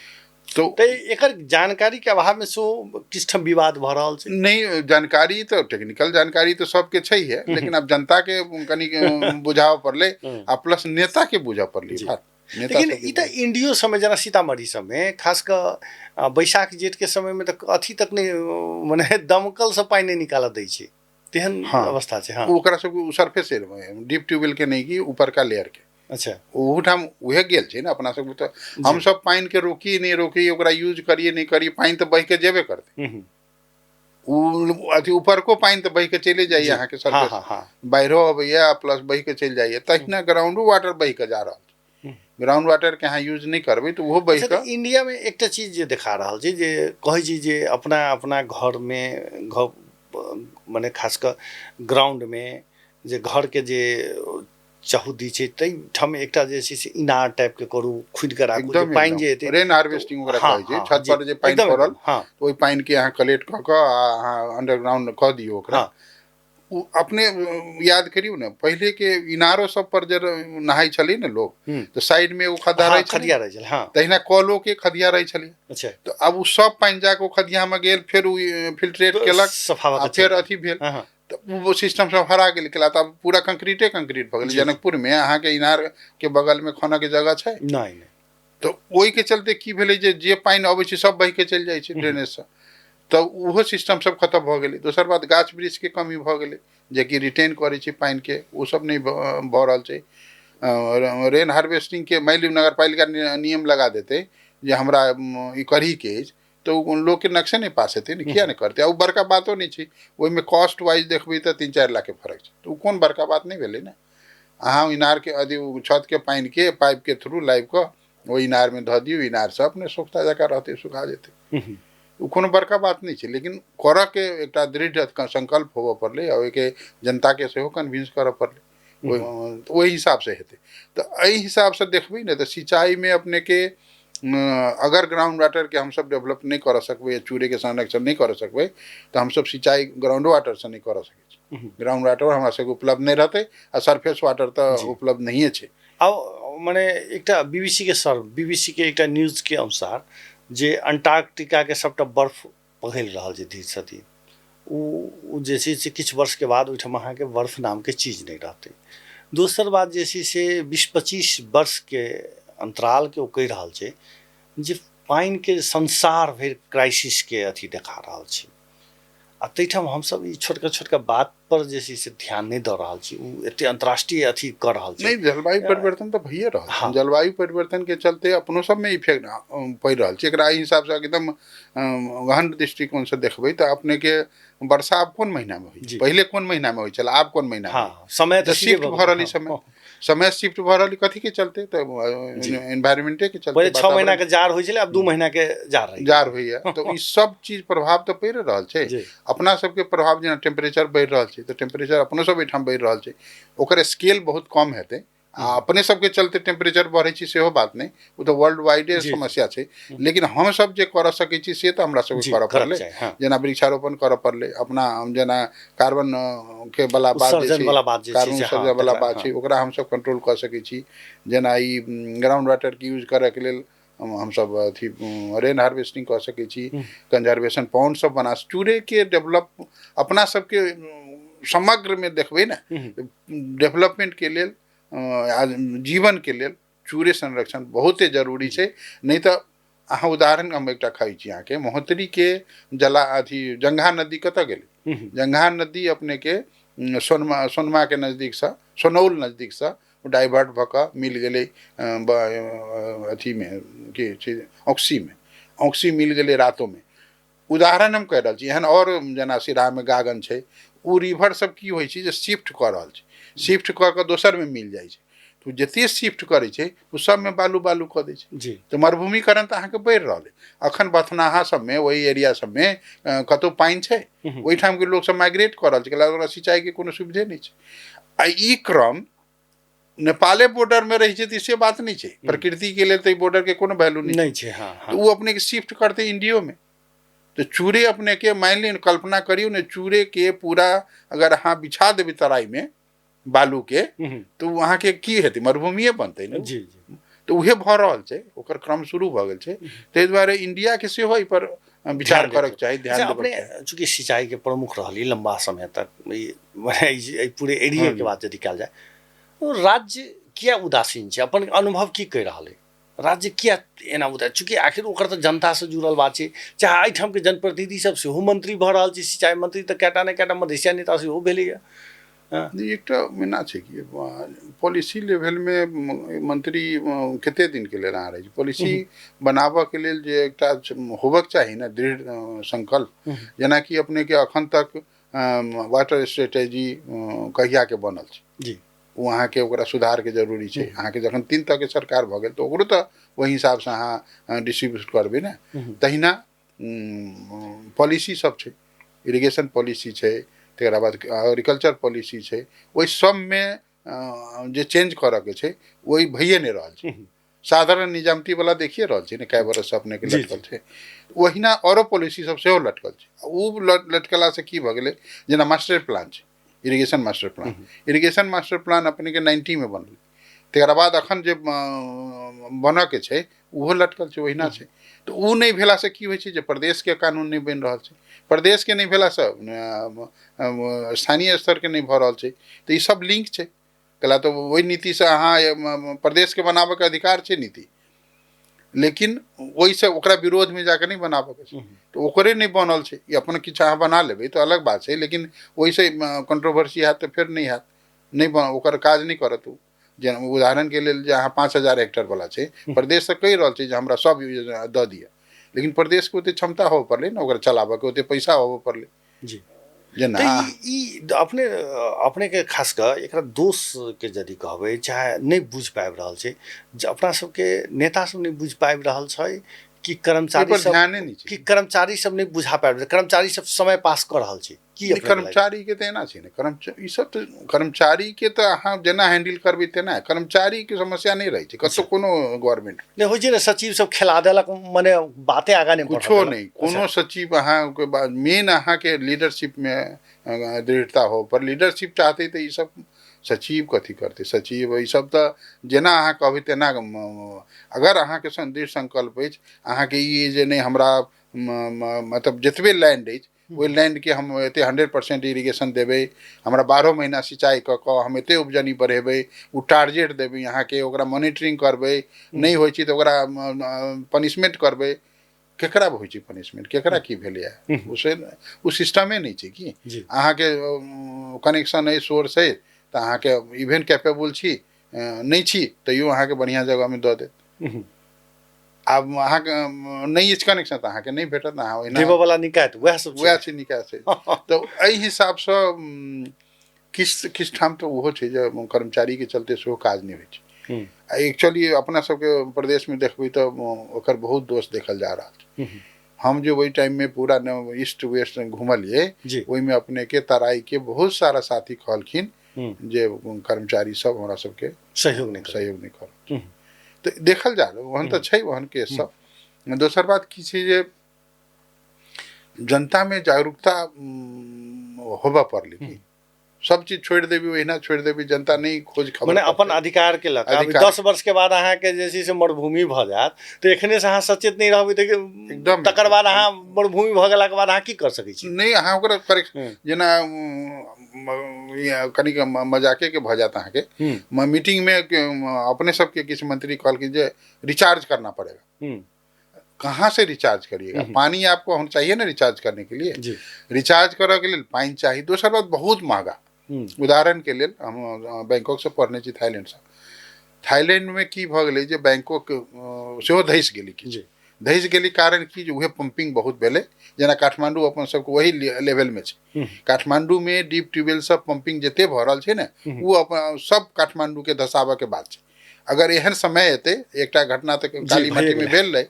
Speaker 2: तो
Speaker 1: एकर जानकारी के अभाव में सो किछ ठम विवाद भ रहल छै।
Speaker 2: नहीं, जानकारी तो टेक्निकल जानकारी तो सबके छै है, लेकिन अब जनता के कनी बुझाव पड़ले, आ प्लस नेता के बुझा पड़ले बात।
Speaker 1: लेकिन ई त इंडियो समय जना सीतामढ़ी सब में खास कर बैसाख जेठ के समय में तो अथी तक नहीं, माने दमकल से पानी नहीं निकाला दै छै, तेहन अवस्था छै। हाँ,
Speaker 2: ओकरा सब सरफेस डीप ट्यूबवेल के नहीं की ऊपरका लेयर के।
Speaker 1: अच्छा,
Speaker 2: ओहूठाम उहे गेल छै ना अपना सब, तो हम सब पानी के रोकी नहीं रोकी, ओकरा यूज करिए नहीं करिए, पानी तो बह के जेबे करते, अथी ऊपर को पानी तो बह के चले जाइए अहाँ के सरफेस, बाहरो अबैया प्लस बह के चल जाइए, तहिना ग्राउंडो वाटर बह के जा रहल, ग्राउंड वाटर के अहाँ यूज नहीं करबै तो वो बह के।
Speaker 1: इंडिया में एकटा चीज जे देखा रहल छै, जे कहै छै जे अपना अपना घर में माने खास कर ग्राउंड में जे घर के जे चहुदी छै तै ठम एकटा जे छै से इनार टाइप के करू, खुद के राखू, जे पानी जे एते
Speaker 2: रेन हार्वेस्टिंग ओकरा कहै छै, छत पर जे पानी पड़ल ओइ पानी के अहाँ कलेक्ट क के अहाँ अंडरग्राउंड क दियौ ओकरा। उ अपने याद करियो ना, पहले के इनारो सब पर जे नहाय छलै ने लोग, तो साइड में वो खद्दा रहै छलै, तहिना कलो के खदिया रहै छलै। अच्छा, तो अब उ सब पानी जाके खदिया में गेल, फिर उ फिल्ट्रेट केलक, फिर अथी भेल, तो वो सिस्टम सब हरा गेल, केला त पूरा कंक्रीटे कंक्रीट भ गेल। जनकपुर में अहाँ के इनार के बगल में खाना के जगह छै नहीं, तो ओहि के चलते की भेलै जे पानी अबै छै सब बह के चल जाइ छै ड्रेनेज से, तो उहो सिस्टम सब खत्म भ गेलै। दोसर बात गाछ वृक्ष के कमी भ गेलै, जे कि रिटेन करे छै पानी के, वो सब नहीं भ रहल छै। रेन हार्वेस्टिंग के मान ली नगरपालिका नियम लगा देते जे हमरा ई करी के, तो लोग के नक्शे नहीं पास हेतै, किया नहीं करते। अब बड़का बातो नहीं छै, ओहि में कॉस्ट वाइज देखबै तो 3-4 लाख के फर्क छै, तो कोन बड़का बात नहीं भेलै ना। अहाँ इनार के अथी छत के पानी के पाइप के थ्रू लाइव को वो इनार में ध दियौ, इनार से अपने सोखता जका रहते, सुखा जेतै, उ कोनो बड़का बात नहीं छै। लेकिन करऽ के एकटा दृढ़ संकल्प होबऽ पड़लै, और के जनता के सेहो कन्विंस करऽ पड़लै ओहि हिसाब से हेतै। तो एहि हिसाब से देखबै ने तो सिंचाई में अपने के अगर ग्राउंड वाटर के हम सब डेवलप नहीं कर सकबै या चूरे के संरक्षण नहीं कर सकबै तो हम सब सिंचाई ग्राउंड वाटर से नहीं कर सकै छी। ग्राउंड वाटर हमरा सबके उपलब्ध नहीं रहतै आ सरफेस वाटर तो उपलब्ध नहीं छै।
Speaker 1: अब माने एकटा बीबीसी के एकटा न्यूज के अनुसार जे अंटार्कटिका के सबटा बर्फ पिघल रहल छै धीरे से धीरे उ जे छै से किछु वर्ष के बाद ओहिठाम अहाँके बर्फ नाम के चीज नहीं रहतै। दोसर बात जे छै से 20-25 वर्ष के अंतराल के ओ कहि रहल छै जे पानि के संसार भरि क्राइसिस के अथी देखा रहल छै आ तैठाम हमसब ई छोटका छोटका बात पर जे छै से ध्यान नहीं दऽ रहल छी। उ एते अंतर्राष्ट्रीय अथी कर रहल छै।
Speaker 2: नहीं जलवायु परिवर्तन तो भइए रहल छै। जलवायु परिवर्तन के चलते अपनो सब में इफेक्ट पड़ि रहल छै। एकरा एहि हिसाब से एकदम गहन दृष्टिकोण से देखबै तो अपने के वर्षा आब कोन महीना में होइ छै, पहले कोन महीना में होइ छल, आब कोन महीना में
Speaker 1: समय तो
Speaker 2: शिफ्ट भऽ रहल समय शिफ्ट भऽ रहल कथी के चलते तो एनवायरमेंटे के चलते।
Speaker 1: पहले 6 महीना के जाड़ होइ छलै अब 2 महीना के जाड़
Speaker 2: होइए। तो ई सब चीज प्रभाव तो पड़ि रहल छै। अपना सबके प्रभाव जेना टेम्परेचर बढ़ि रहल छै तो टेम्परेचर अपनो सब एहिठाम बढ़ि रहल छै। ओकर स्केल बहुत कम हेतै आ अपने सबके चलते टेम्परेचर बढ़ै छै सेहो बात नहीं, वो तो वर्ल्ड वाइडे समस्या छै। लेकिन हम सब जे कर सकै छी से तो हमरा सबके करऽ पड़लै। जेना वृक्षारोपण करऽ पड़लै, अपना जेना कार्बन के वाला बात जे छै कार्बन उत्सर्जन वाला बात छै ओकरा हम सब कंट्रोल कर सकै छी। जेना ई ग्राउंड वाटर के यूज करऽ के लेल हम सब अथी रेन हार्वेस्टिंग कर सकै छी, कंजर्वेशन पॉन्ड सब बना चूरे के डेवलप अपना सबके समग्र में देखबै ना डेवलपमेंट के लेल जीवन के लेल चूरे संरक्षण बहुते जरूरी छै। नहीं तो अहाँ उदाहरण हम एकटा खाई छी अहाँके महोत्तरी के जला अथी जंघा नदी कतऽ गेलै, जंघा नदी अपने के सोनमा के नजदीक से सोनौल नजदीक से डाइवर्ट भऽ कऽ मिल गेलै अथी में कि छै औक्सी मिल गेलै रातों में। उदाहरण हम कह रहल छी। एहन और जेना सिराहा में गागन छै ओ रिवर सब की होइ छै जे शिफ्ट कऽ रहल छै, शिफ्ट कऽ कऽ दोसर में मिल जाइ छै। तो जते शिफ्ट करै छै ओ सब में बालू बालू कऽ दै छै। तो मरुभूमिकरण तो अहाँके बढ़ि रहल है। अखन बथनाहा सब में वही एरिया सब में कतौ पानि छै ओहिठाम के लोग सब माइग्रेट कऽ रहल छै ओकरा सिंचाई के कोनो सुविधे नहीं छै। आ ई क्रम नेपाले बॉर्डर में रही छै से बात नहीं छै। प्रकृति के लिए तो बॉर्डर के कोनो वैल्यू नहीं छै। तो वो अपने के शिफ्ट करते इंडियो में। तो चूरे अपने के मान ली कल्पना करियो ने चूरे के पूरा अगर अहाँ बिछा देबै तराई में बालू के तो वहाँ के की हेतै मरुभूमिये बनतै ने। तो उहे भऽ रहल छै, ओकर क्रम शुरू भऽ गेल छै। ताहि दुआरे इंडिया के सेहो एहि पर विचार करक चाहिए, ध्यान देबक चाहिए।
Speaker 1: चूँकि सिंचाई के प्रमुख रहली लंबा समय तक पूरे एरिया के बात यदि कयल जाय तो राज्य किया उदासीन छै, अपन अनुभव की कहि रहल है राज्य किया एना उदासीन? चूँकि आखिर ओकर तो जनता से जुड़ल बात छै। चाहे एहिठाम के जनप्रतिनिधि सब सेहो मंत्री भऽ रहल छै, सिंचाई मंत्री तो कएटा ने कएटा मधेसिया नेता सेहो भेलैया।
Speaker 2: एकटा मेना छै कि पॉलिसी लेवल में मंत्री कते दिन के लेल अहाँ रहै छै पॉलिसी बनाबऽ के लेल जे एकटा होबक चाही ना दृढ़ संकल्प। जेना कि अपने के अखन तक वाटर स्ट्रेटेजी कहिया के बनल छै वहाँ के ओकरा सुधार के जरूरी छै। अहाँ के जखन 3 तरह के सरकार भऽ गेल तो ओकरो तो वही हिसाब से अहाँ डिस्ट्रीब्यूट करबै ना। तहिना पॉलिसी सब छै, इरिगेशन पॉलिसी छै, तकरा बाद एग्रीकल्चर पॉलिसी छै, ओहि सब में जे चेंज करऽ के छै वही भइए नहीं रहल छै। साधारण निजामती वाला देखिए रहल छै ने कई बरस अपने के लटकल छै। वहीना औरो पॉलिसी सब सेहो लटकल छै। उ लटकला से की भऽ गेलै जेना मास्टर प्लान छै irrigation master plan. Irrigation master plan अपने के 90 में बनल, तकरा बाद अखन जे बनऽ के छै उहो लटकल छै ओहिना छै। तो उ नहीं भेला से की होइ छै जे प्रदेश के कानून नहीं बनि रहल छै, प्रदेश के नहीं भेला से स्थानीय स्तर के नहीं भऽ रहल छै। तो ई सब लिंक छै कला तो वही नीति से अहाँ प्रदेश के बनाबे के अधिकार छै नीति, लेकिन वही से ओकरा विरोध में जाकर नहीं बनाबे के छै। तो ओकरे नहीं बनल छै। ई अपन किछु अहाँ बना लेबै तो अलग बात छै, लेकिन वही से कंट्रोवर्सी हैत तो फिर नहीं हैत, नहीं ओकर काज नहीं करत। उ जेना उदाहरण के लेल जे अहाँ 5000 हेक्टेयर वाला छै प्रदेश से कहि रहल छै जे हमरा सब दऽ दिअ, लेकिन प्रदेश के ओते क्षमता होबऽ पड़लै ना ओकरा चलाबऽ के, ओते पैसा होबऽ पड़लै जी। जेना
Speaker 1: अपने के खास कर एक दोष के यदि कहबै चाहे नहीं बुझ पाबि रहल छै जे अपना सबके नेता सब नहीं बुझ पाबि रहल छै कि कर्मचारी
Speaker 2: पर
Speaker 1: सब
Speaker 2: ध्याने नहीं
Speaker 1: कि कर्मचारी सब नहीं बुझा पाबि रहल, कर्मचारी सब समय पास कर रहल छै की अपने
Speaker 2: कर्मचारी के तो एना छै ने, कर्मचारी सब तो कर्मचारी के तो अहाँ जेना हैंडल करबै तेना, कर्मचारी के समस्या नहीं रहे छै कतो कोनो गवर्नमेंट
Speaker 1: नहीं होइ छै ने, सचिव सब खेला देलक, माने बाते आगा नहीं बढ़
Speaker 2: कुछो नहीं, कोनो सचिव अहाँ के बाद मेन अहाँ के लीडरशिप में दृढ़ता हो, पर लीडरशिप चाहते तो ये सब सचिव कथी करते, सचिव ई सब तो जेना अहाँ कहबै तेना अगर अहाँ के दृढ़ संकल्प अछि अहाँ के ई जे नहीं हमरा मतलब जतबे लैंड अछि ओहि लैंड के हम एते 100% इरिगेशन देबै, हमरा 12 महीना सिंचाई क के हम एते उपजनी बढ़ेबै, उ टारगेट देबै अहाँ के, ओकरा मॉनिटरिंग करबै, नहीं होइ छै तो ओकरा पनिशमेंट करबै, केकरा होइ छै पनिशमेंट, केकरा की भेलै है उसे उ सिस्टमे नहीं छै कि अहाँ के कनेक्शन है सोर्स है तो अहाँ के इवन कैपेबल छी नहीं छी तैयो अहाँ के बढ़िया जगह में दऽ देत। आब अहाँ के नहीं अछि कनेक्शन तो अहाँ के नहीं भेटत, अहाँ ओहिना
Speaker 1: देबऽ वाला निकायत वएह सब
Speaker 2: वएह छै निकाय छै। तो एहि हिसाब से किस ठाम तो ओहो छै जे कर्मचारी के चलते सेहो काज नहीं होइ छै। एक्चुअली अपना सबके प्रदेश में देखबै तो ओकर बहुत दोष देखल जा रहा है। हम जो वही टाइम में पूरा ईस्ट वेस्ट घूमलिए वही में अपने के तराई के बहुत सारा साथी कहलखिन जे कर्मचारी सब हमरा सबके सहयोग नहीं कर, तो देखल जा वहन तो छै वहन के सब। दोसर बात की छै जे जनता में जागरूकता होबा पड़लै कि सब चीज छोड़ देवी ओहिना छोड़ देवी, जनता नहीं खोज खबर
Speaker 1: माने अपन अधिकार के लक। अभी 10 वर्ष के बाद अहाँ के जे छै से मरुभूमि भ जात तो एखने से अहाँ सचेत नहीं रहबै तो एकदम तकर बाद अहाँ मरुभूमि भ गेला के बाद अहाँ की कर सकै छी?
Speaker 2: नहीं अहाँ ओकरा जेना कनिक मजाके के भ जात अहाँ के मीटिंग में अपने सब के किछ मंत्री कहलखिन जे रिचार्ज करना पड़ेगा। कहाँ से रिचार्ज करिएगा? पानी आपको हम चाहिए ना रिचार्ज करने के लिए, रिचार्ज करने के लिए पानी चाहिए। दूसरा बात बहुत महंगा। उदाहरण के लिए हम बैंकॉक से पढ़ने छी थाईलैंड से, थाईलैंड में की भ गेलै जे बैंकॉक सेहो धैस गेलै कि धैस गेलै कारण की जे उहे पंपिंग बहुत भेलै, जेना काठमांडू अपन सबके वही लेवल में छै। काठमांडू में डीप ट्यूबवेल सब पंपिंग जते भ रहल छै ने वो अपन सब काठमांडू के धसाबे के बात छै। अगर एहन समय एते एकटा घटना तक काली माटी में भेल रहे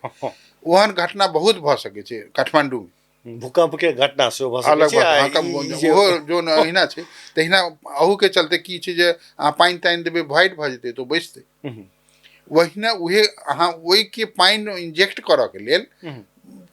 Speaker 2: ओहन घटना बहुत भ सकै छै काठमांडू में,
Speaker 1: भूकंप के घटना से भ सकै छै।
Speaker 2: ओहो जो अहिना छै तहिना अहू के चलते की छै जे अहाँ पानि तानि देबै वाइट भ जेतै तो बैसतै, वहिना उहे अहाँ ओहि के पानि इंजेक्ट करऽ के लेल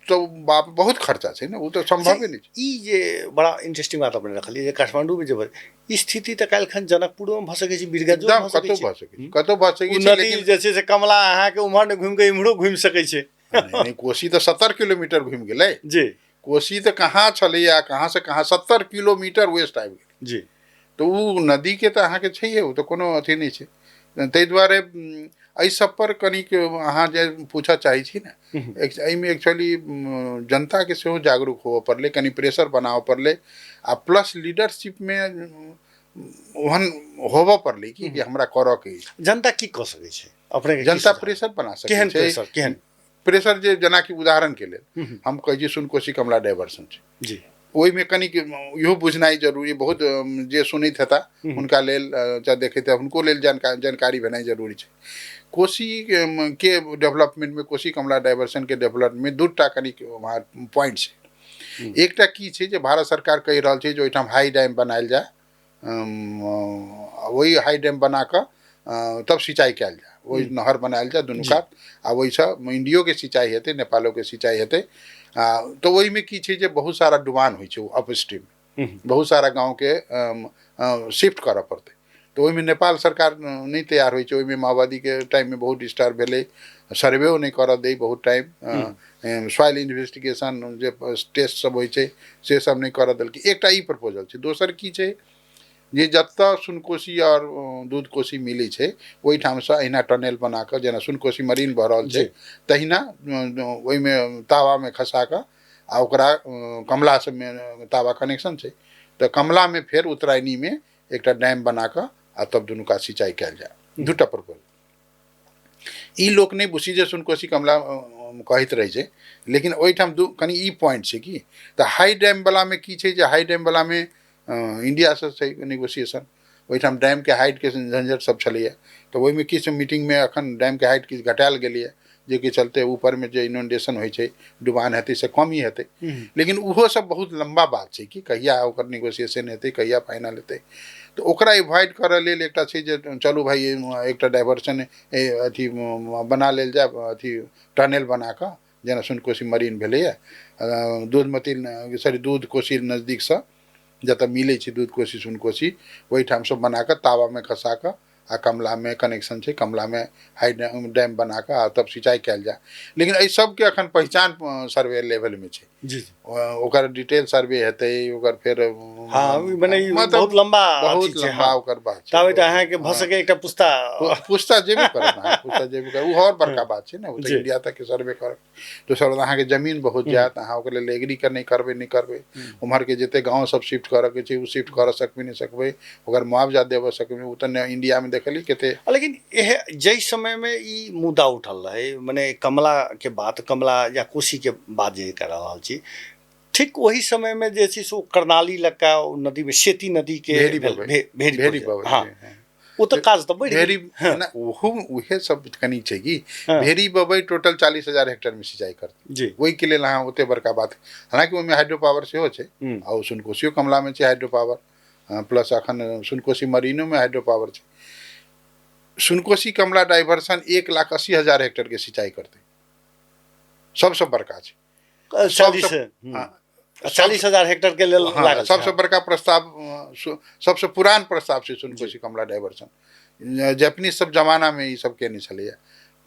Speaker 2: तो बाप बहुत खर्चा छै ने, वो तो संभव नहीं।
Speaker 1: ई जे बड़ा इंटरेस्टिंग बात अपने रखलिए जे काठमांडू में जे स्थिति त काल्हि खन जनकपुरो में भ सकै छै, बीरगंजो में भ सकै छै,
Speaker 2: कतौ भ सकै छै,
Speaker 1: लेकिन जे छै से कमला अहाँ के उम्हर ने घुमि के इम्हरो घुमि सकै छै।
Speaker 2: नहीं कोसी तो 70 किलोमीटर घुमि गेलै
Speaker 1: जी,
Speaker 2: कोसी तो कहाँ छलैया कहाँ से कहाँ 70 किलोमीटर वेस्ट आबि गेलै
Speaker 1: जी। तो
Speaker 2: उ नदी के तो अहाँ के छैहे, उ तो कोनो अथी नहीं छै। ताहि दुआरे एहि सब पर कनिक अहाँ जे पूछऽ चाहै छी ने, एहिमे एक्चुअली जनता के सेहो जागरूक होबऽ पड़लै, कनि प्रेशर बनाबऽ पड़लै, आ प्लस लीडरशिप में ओहन होबऽ पड़लै कि हमरा करऽ के।
Speaker 1: जनता की कऽ सकै छै अपने?
Speaker 2: जनता प्रेशर बना सकै छै।
Speaker 1: केहन
Speaker 2: प्रेशर जे जेना कि उदाहरण के लेल हम कहै छी सुनकोशी कमला डाइवर्सन छै
Speaker 1: जी,
Speaker 2: ओहि में कनिक इहो बुझनाइ जरूरी, बहुत जे सुनैत हेता हुनका लेल चाहे देखैत हुनको लेल जानकारी भेनाइ जरूरी छै। कोसी के डेवलपमेंट में कोसी कमला डाइवर्सन के डेवलपमेंट में दूटा कनिक पॉइंट छै। एकटा की छै जे भारत सरकार कहि रहल छै जे ओहिठाम हाई डैम बनायल जाए, वही हाई डैम बना कऽ तब सिंचाई कयल जाए, वही नहर बनायल जाए दुनू कात, आ ओहिसँ इंडियो के सिंचाई हेतै नेपालो के सिंचाई हेतै। तो ओहि में की छै जे बहुत सारा डुबान होइ छै अपस्ट्रीम, बहुत सारा गाँव के शिफ्ट करऽ पड़तै। तो ओहि में नेपाल सरकार नहीं तैयार होइ छै, ओहि में माओवादी के टाइम में बहुत डिस्टर्ब भेलै, सर्वे नहीं करऽ दै बहुत टाइम, सॉइल इन्वेस्टिगेशन जे टेस्ट सब होइ छै से सब नहीं करऽ देलकै। एकटा ई प्रपोजल छै। दोसर की छै जे जतऽ सुनकोशी और दूध कोशी मिलै छै ओहिठाम से अहिना टनल बना कऽ, जेना सुनकोशी मरीन भऽ रहल छै तहिना ओहि में तावा में खसा कऽ आ ओकरा कमला से तावा कनेक्शन छै तऽ कमला में फेर उत्तरायणी में एकटा डैम बना कऽ आ तब दुनू कात सिंचाई कयल जाए। दूटा प्रपोजल ई लोक नहीं बुझी जे सुनकोशी कमला कहैत रहै छै, लेकिन ओहिठाम कनि ई पॉइंट छै कि तऽ हाई डैम वाला में की छै जे हाई डैम वाला में इंडिया से छै नेगोशिएशन, ओहिठाम डैम के हाइट के झंझट सब छलैया, तो ओहि में किछु मीटिंग में अखन डैम के हाइट किछु घटायल गेलैया, जेके चलते ऊपर में जे इनोंडेशन होइ छै डुबान हेतै से कम ही हेतै। लेकिन उहो सब बहुत लंबा बात छै कि कहिया ओकर नेगोशिएशन हेतै, कहिया फाइनल हेतै। तो ओकरा एवॉइड करऽ लेल एकटा छै जे चलू भाई एकटा डाइवर्सन अथी बना लेल जाय, अथी टनल बना कऽ, जेना सुनकोशी मरीन भेलैए दूध कोशी नजदीकसँ जतऽ मिलै छै दूध कोशी सुनकोशी, ओहिठाम सब बना कऽ तावामे खसा कऽ आ कमलामे कनेक्शन छै, कमलामे हाई डैम बना कऽ आ तब सिंचाई कयल जाय। लेकिन एहि सबके एखन पहचान सर्वे लेवलमे छै।
Speaker 1: जी
Speaker 2: ओकर डिटेल सर्वे हेतै, ओकर फेर
Speaker 1: हाँ मने
Speaker 2: मतलब
Speaker 1: बहुत लंबा
Speaker 2: बहुत
Speaker 1: अथी छै,
Speaker 2: लंबा
Speaker 1: हाँ।
Speaker 2: ओकर बात छै।
Speaker 1: ताबे तऽ अहाँके भऽ सके एकटा पुस्ता
Speaker 2: पुस्ता जेबे करत, अहाँ पुस्ता जेबे करत, ओ और बड़का बात छै ने, ओ तऽ
Speaker 1: जी।
Speaker 2: इंडिया तक के सर्वे करत। दोसर बात अहाँके जमीन बहुत जायत, अहाँ ओकर लेल एग्री कर नहीं करबै, उम्हर के जते गाँव सब शिफ्ट करऽ के छै ओ शिफ्ट करऽ सकबै नहीं सकबै, ओकर मुआवजा देबऽ सकबै, ओ तऽ इंडिया में देखली कते।
Speaker 1: लेकिन यह जै समय में ई मुद्दा उठल रहे, मने कमला के बात, कमला या कोशी के बात जे कर रहल छी, ठीक वही समय में जे छै से कर्णाली लक्का नदी में सेती नदी के
Speaker 2: भेरी बबै,
Speaker 1: हाँ वो तो काज तो बढ़
Speaker 2: भेरी
Speaker 1: हाँ।
Speaker 2: ना उहे सब कनी छै कि
Speaker 1: हाँ।
Speaker 2: भेरी बबै टोटल 40,000 हेक्टेयर में सिंचाई करते
Speaker 1: जी।
Speaker 2: वही के लेल अहाँ ओते बड़का बात, हालांकि ओहिमे हाइड्रो पावर सेहो छै आ सुनकोशियो कमला में छै हाइड्रो पावर, प्लस अखन सुनकोशी मरीनो में हाइड्रो पावर छै। सुनकोशी कमला डाइवर्सन 1,80,000 हेक्टेयर के सिंचाई करते, सबसे बड़का छै।
Speaker 1: 40,000 हेक्टेयर के लेल लागल छै।
Speaker 2: सबसे बड़का प्रस्ताव, सबसे पुरान प्रस्ताव छै सुनकोशी कमला डाइवर्सन। जापानीज सब जमाना में ई सब केने छलैया,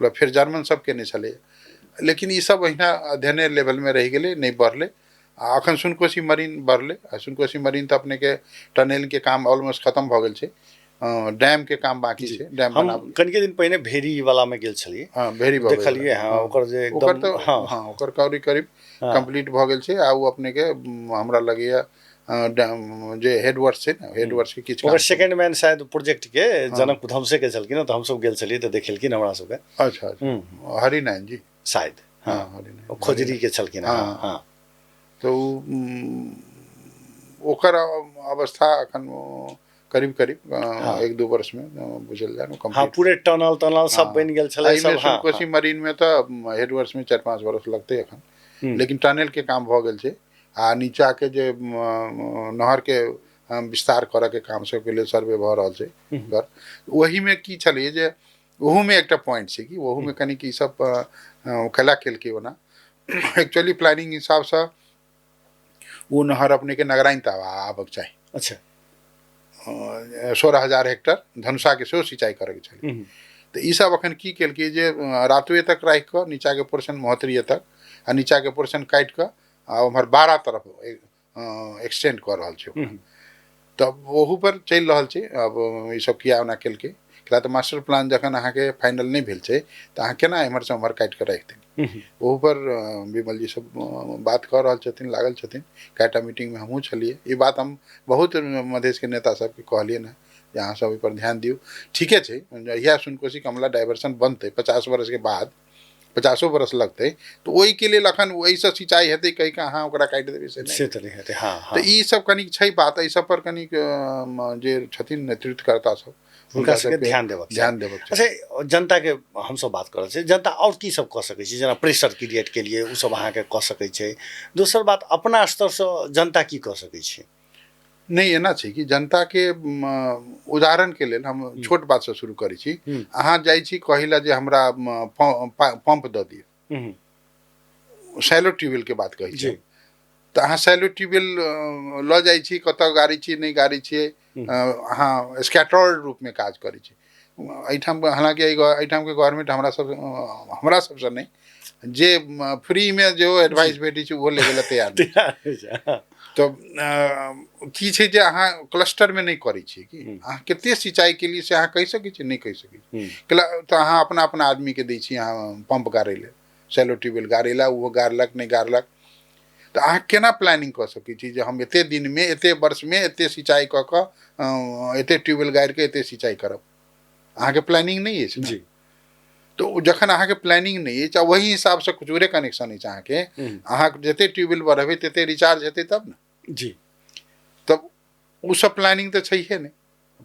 Speaker 2: फिर जर्मन सब केने छलैया, लेकिन ई सब अहिना अध्ययन लेवल में रह गेलै, नहीं बढ़लै। अखन सुनकोशी मरीन बढ़लै, सुनकोशी मरीन तऽ अपने के टनल के काम ऑलमोस्ट खत्म भऽ गेल छै, डैम के काम बाकी छै। डैम
Speaker 1: हम
Speaker 2: बनाब
Speaker 1: कनिके दिन पहिने भेरी वाला में गेल छलिए,
Speaker 2: हाँ भेरी
Speaker 1: देखलिए, हाँ ओकर जे एकदम हाँ
Speaker 2: ओकर करीब कंप्लीट भऽ गेल छै। आ ओ अपने के हमरा लगैया जे हेडवर्क्स छै ने, हेडवर्क्स के किछु
Speaker 1: ओकर सेकंड मैन शायद प्रोजेक्ट के जनक उधमसे के छलखिन, तऽ हम सब गेल छलिए तऽ देखेलखिन हमरा सबके।
Speaker 2: अच्छा हरिनारायण जी
Speaker 1: शायद, हाँ
Speaker 2: हरिनारायण
Speaker 1: खोजरी के छलखिन, हाँ हाँ।
Speaker 2: तो ओकर अवस्था अखन करीब करीब 1-2 वर्ष में बुझल जाए कंप्लीट।
Speaker 1: हाँ पूरे टनल सब बन गेल छलै सब। हाँ
Speaker 2: सुनकोशी मरीन में तो हेडवर्क्स में 4-5 वर्ष लगते अखन, लेकिन टनल के काम भऽ गेल छै। आ नीचा के जे नहर के विस्तार करऽ के काम सबके लेल सर्वे भऽ रहल छै। वही में की छलै जे ओहू में एकटा पॉइंट छै कि ओहू में कनी की सब कला केलकै ओना एक्चुअली प्लानिंग हिसाब से वो नहर अपने के नगराइन तक आबक चाही।
Speaker 1: अच्छा
Speaker 2: 16,000 हेक्टेयर धनुषा के सेहो सिंचाई करे के छलै। तो ई सब अखन की केलकै जे रातुए तक राखि कऽ नीचा के पोर्शन मोहतरिये तक आ नीचा के पोर्शन काटि कऽ आ उम्हर 12 तरफ एक्सटेंड कऽ रहल छै। तब ओहू पर चलि रहल छै। अब ई सब किया ओना केलकै, किया तऽ मास्टर प्लान जखन अहाँके फाइनल नहीं भेल छै तऽ अहाँ केना एम्हर से उम्हर काटि कऽ राखि देबै। ओहू पर विमल जी सब बात कऽ रहल छथिन, लागल छथिन। कएटा मीटिंग में हमहूँ छलिए, ई बात हम बहुत मधेश के नेता सबके कहलिए ना जे अहाँ सब ओहि पर ध्यान दियौ। ठीके छै, जहिया सुनकोशी कमला डाइवर्सन बनतै 50 वर्ष के बाद, 50 वर्ष लगतै, तो ओहि के लेल अखन ओहिसँ सिंचाई हेतै कहि कऽ अहाँ ओकरा काटि देबै से नहीं।
Speaker 1: तऽ नहीं हेतै, हाँ हाँ।
Speaker 2: तो ई सब कनिक छै बात, एहि सब पर कनिक जे छथिन नेतृत्वकर्ता सब
Speaker 1: हुनका सबके ध्यान देबक
Speaker 2: चाही।
Speaker 1: अच्छा जनता के हम सब बात करल छै, जनता और की सब कऽ सकै छै, जेना प्रेशर क्रिएट के लिए उ सब अहाँके कऽ सकै छै। दोसर बात अपना स्तर से जनता की कऽ सकै छै।
Speaker 2: नहीं एना छै कि जनता के उदाहरण के लेल हम छोट बात से शुरू करै छी। अहाँ जाइ छी कहिला जे हमरा पंप दऽ दियौ, सैलो ट्यूबवेल के बात कहै छी, तऽ अहाँ सैलो ट्यूबवेल लऽ जाइ छी, कतऽ गाड़ी छी नहीं गाड़ी छियै, अहाँ स्कैटर्ड रूप में काज करै छी। एहिठाम हालांकि एहिठाम के गवर्नमेंट हमरा सबसे नहीं, जे फ्री में जो एडवाइस भेटै छै ओहो लेवे ला तैयार नहीं। तो की छै जे अहाँ क्लस्टर में नहीं करै छियै कि अहाँ कते सिंचाई के लिए से अहाँ कहि सकै छी नहीं कहि सकै छी। तो अहाँ अपना अपना आदमी के दै छी अहाँ पंप गाड़ै ले, सैलो ट्यूबवेल गाड़ै ला, ओहो गाड़लक नहीं गाड़लक। तो अहाँ केना प्लानिंग कऽ सकै छी जे हम एते दिन में एते वर्ष में एते सिंचाई कऽ कऽ एते ट्यूबवेल गाड़ि कऽ एते सिंचाई करब, अहाँके प्लानिंग नहीं अछि ने। तो जखन अहाँके प्लानिंग नहीं अछि, वही हिसाब से खुचुरे कनेक्शन अछि अहाँके, अहाँ जते ट्यूबवेल बढ़ेबै तते रिचार्ज हेतै तब ने जी। तब उ सब प्लानिंग तो छैहे नहीं,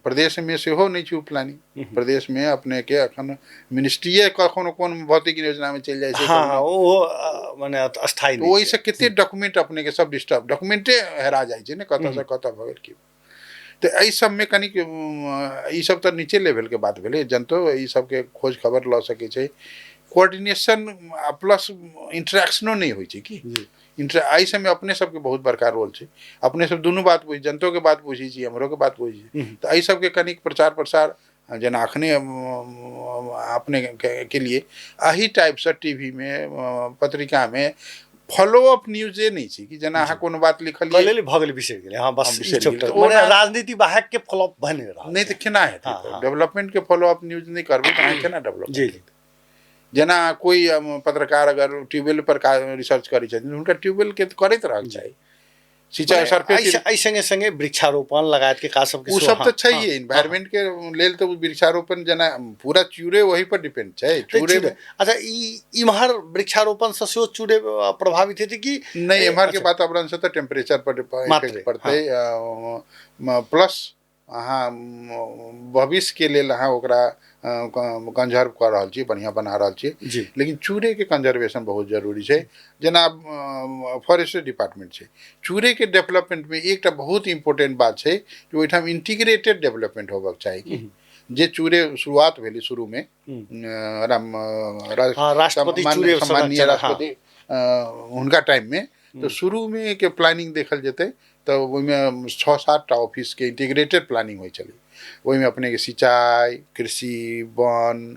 Speaker 2: प्रदेश में सेहो नहीं छै प्लानिंग। प्रदेश में अपने के अखन मिनिस्ट्रीए कखनो कोन भौतिक योजना में चल जाय छै।
Speaker 1: हाँ ओ माने अस्थायी
Speaker 2: तो
Speaker 1: नहीं
Speaker 2: ओहि
Speaker 1: छै।
Speaker 2: से कते डॉक्यूमेंट अपने के सब डिस्टर्ब डॉक्यूमेंटे हेरा जाय छै ने, कतऽ से कतऽ भ गेल की। तो एहि सब में कनिक ई सब तो नीचे लेवल के बात भेलै, जनतो ई सब के खोज खबर लऽ सकै छै। कोऑर्डिनेशन प्लस इंटरेक्शनो नहीं होइ छै की। एहि सब में अपने सबके बहुत बड़का रोल छै। अपने सब दुनू बात बुझी, जनतो के बात बुझी छी, हमरो के बात बुझी छी। तो एहि सब के कनिक प्रचार प्रसार जेना अखने अपने के लिए एही टाइप से टीवी में पत्रिका में फॉलो अप न्यूजे नहीं छै कि जेना अहाँ कोनो बात लिखलिए
Speaker 1: कहले भ गेलै बिसरि गेलै। हाँ बस ई चैप्टर
Speaker 2: तो
Speaker 1: माने राजनीति वाहक के फॉलो अप बने रहल
Speaker 2: नहीं तो केना हेतै। डेवलपमेंट के फॉलो अप न्यूज नहीं करबै तो अहाँ केना डेवलप।
Speaker 1: जी जी।
Speaker 2: जेना कोई पत्रकार अगर ट्यूबवेल पर रिसर्च करै छथिन, हुनका ट्यूबवेल के करैत रहक चाही, सिंचाई सरफेस
Speaker 1: एहि संगे संगे वृक्षारोपण लगायत के काज सब के
Speaker 2: उ सब तो छै। एनवायरमेंट के लेल तो वृक्षारोपण जेना पूरा चूड़े वही पर डिपेंड छै। चूड़े में
Speaker 1: अच्छा इम्हर वृक्षारोपण से सेहो चूड़े प्रभावित हेतै कि
Speaker 2: नहीं। इम्हर के वातावरण से तो टेम्परेचर पर इफेक्ट पड़तै, प्लस अहाँ भविष्य के लेल अहाँ ओकरा कंजर्व कर रहल छी, बढ़िया बना रहल छी। लेकिन चूड़े के कंजर्वेशन बहुत जरूरी छै। जेना फॉरेस्ट्री डिपार्टमेंट छै, चूड़े के डेवलपमेंट में एकटा बहुत इम्पोर्टेंट बात छै कि ओहिठाम इंटीग्रेटेड डेवलपमेंट होबक चाही कि जे चूड़े शुरुआत भेली शुरू में
Speaker 1: राष्ट्रपति चूड़े
Speaker 2: सम्माननीय राष्ट्रपति हुनका टाइम में, तो शुरू में के प्लानिंग देखल जेतै तो ओहिमे 6-7 टा ऑफिस के इंटीग्रेटेड प्लानिंग होइ छलै। ओहिमे अपने के सिंचाई, कृषि, वन,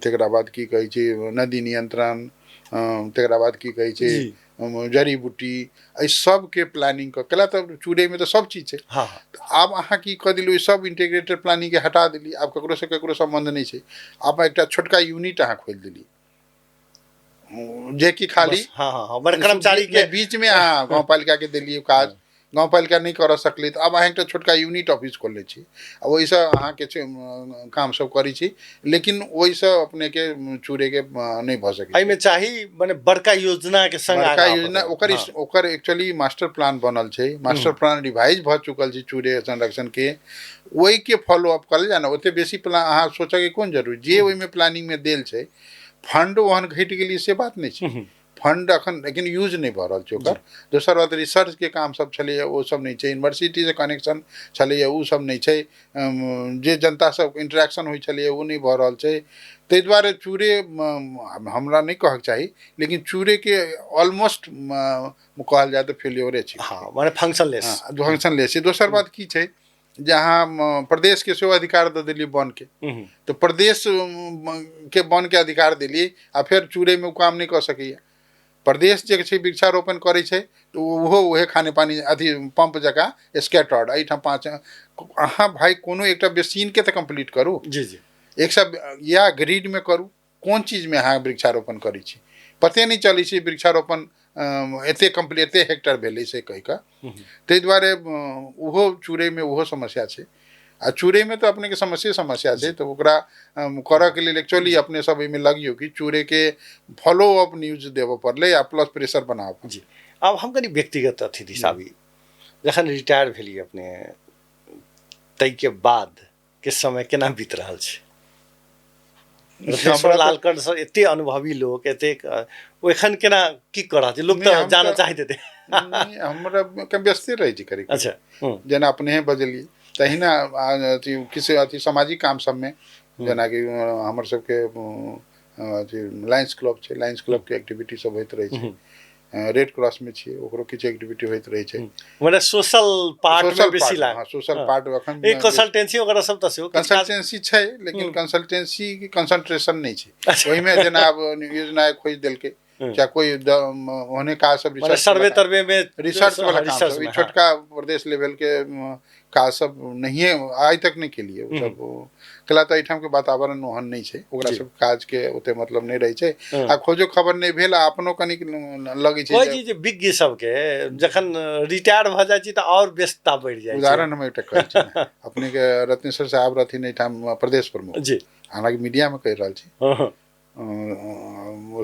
Speaker 2: तकरा बाद की कहै छै नदी नियंत्रण, तकरा बाद की कहै छै जड़ी बूटी, एहि सब के प्लानिंग कला। तब चूड़े में तो सब चीज छै। तो आब अहाँ की कह दिलु, सब इंटीग्रेटेड प्लानिंग के हटा दिली, आब ककरो से ककरो संबंध नहीं छै। आब एकटा छोटका यूनिट अहाँ खोल दिली जे कि खाली
Speaker 1: कर्मचारी के
Speaker 2: बीच में अहाँ गाँव पालिका के दिलिए काज, गाँव पालिका नहीं कर सकली तो अब अहाँ एक छोटका यूनिट ऑफिस खोलने छी, वैसे अहाँ के काम सब करी छी। लेकिन वैसे अपने के चूड़े के नहीं भ सके।
Speaker 1: में चाही माने बड़का योजना के संग
Speaker 2: बड़का योजना ओकर एक्चुअली मास्टर प्लान बनल छै। मास्टर प्लान रिवाइज भ चुकल छै चूड़े संरक्षण के, वही के फॉलो अप करल जाए ना। ओते बेसी प्लान अहाँ सोचे के कोन जरूरी, जे ओहि में प्लानिंग में देल छै फंड ओहन घट गेली से बात नहीं छै। फंड अखन लेकिन यूज नहीं भ रहल छै ओकर। दोसर बात रिसर्च के काम सब छलैए ओ सब नहीं छै, यूनिवर्सिटी से कनेक्शन छलैए ओ सब नहीं छै, जे जनता सब इंटरेक्शन होइ छलैए ओ नहीं भ रहल छै। ताहि दुआरे चूड़े हमरा नहीं कहक चाही, लेकिन चूड़े के ऑलमोस्ट कहल जाए तो फेल्योरे छै।
Speaker 1: माने फंक्शनलेस
Speaker 2: छै। दोसर बात की छै, जहाँ प्रदेश के सेहो अधिकार दे दिली वन के, तो प्रदेश के वन के अधिकार दिली आ फिर चूड़े में काम नहीं कर सकैए। प्रदेश जे छै वृक्षारोपण करे छै तो ओहो उहे खाने पानी अथी पंप जका स्कैटर्ड एहिठाम 5 अहाँ भाई कोनो एकटा बेसिन के तो कंप्लीट करू।
Speaker 1: जी जी। एक
Speaker 2: सब या ग्रिड में करू, कोन चीज में अहाँ वृक्षारोपण करै छी पते नहीं चलै छै। वृक्षारोपण एते कंप्लीट एते हेक्टर भेलै से कहि कऽ, ताहि दुआरे ओहो चूड़े में ओहो समस्या छै। आ चूड़े में तो अपने के समस्या छै, तो ओकरा करऽ के लेल एक्चुअली अपने सब में लगियो कि चूड़े के फॉलो अप न्यूज देव पड़लै आ प्लस प्रेशर बनाब।
Speaker 1: जी अब हम कनी व्यक्तिगत अतिथि साहब जखन रिटायर भेली अपने तै के बाद के समय केना बीत रहल छै? रत्नेश्वर लालकंठ सर एते अनुभवी लोग एते ओ एखन केना की कर रहल छै? लोग तो जाना चाहैत हेतै।
Speaker 2: हमरा कम व्यस्ते रहै छै करी।
Speaker 1: अच्छा
Speaker 2: जेना अपने बजलिए तहिना किसी अथी सामाजिक काम सब में, जेना कि हमर सबके अथी लायंस क्लब छै, लायंस क्लब के एक्टिविटी सब होइत रहै छै। रेड क्रॉस में छियै ओकरो किछु एक्टिविटी होइत रहै छै।
Speaker 1: माने सोशल पार्ट में बेसी लाग।
Speaker 2: सोशल पार्ट एखन
Speaker 1: एक कंसल्टेंसी वगैरह सब त सेहो
Speaker 2: कंसल्टेंसी छै, लेकिन कंसल्टेंसी के कंसंट्रेशन नहीं छै। ओहि में जेना अब योजना खोज देलकै चाहे कोई होने का सब
Speaker 1: सर्वे तरवे में
Speaker 2: रिसर्च वाला काम सब छोटका प्रदेश लेवल के काज सब नहीं आज तक नहीं के लिए सब कला तो एठाम के वातावरण ओहन नहीं छै, ओकरा सब काज के ओते मतलब नहीं रहे छै। आ खोजो खबर नहीं भेल अपनो कनिक लगे छै।
Speaker 1: कोई जे विज्ञ सब के जखन रिटायर भ जाय छै त और व्यस्तता बढ़ जाय छै।
Speaker 2: उदाहरण हम एकटा कहै छी, अपने के रत्नेश्वर साहब रहथिन एठाम प्रदेश प्रमुख जी, हालांकि मीडिया में कह रहल छी।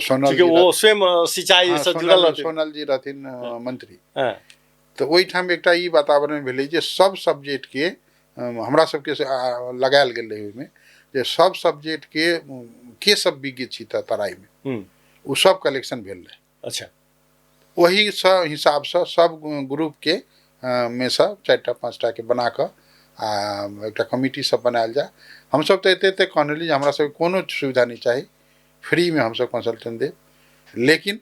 Speaker 2: सोनल जी
Speaker 1: वो स्वयं सिंचाई से जुड़ल रहथिन।
Speaker 2: सोनल जी रहथिन मंत्री। तो ओहि ठाम एकटा ई वातावरण भेलै जे सब सब्जेक्ट के हमरा सबके लगायल गेल रहे ओहिमे जे सब सब्जेक्ट के सब विज्ञ छी तराई में उ सब कलेक्शन भेल रहे।
Speaker 1: अच्छा,
Speaker 2: वही हिसाब से सब ग्रुप के में से 4टा 5टा के बना कऽ आ एकटा कमिटी सब बनायल जाए। हम सब तो एते कहली हमरा सब कोनो सुविधा नहीं चाहिए, फ्री में हम सब कंसल्टेंट देब, लेकिन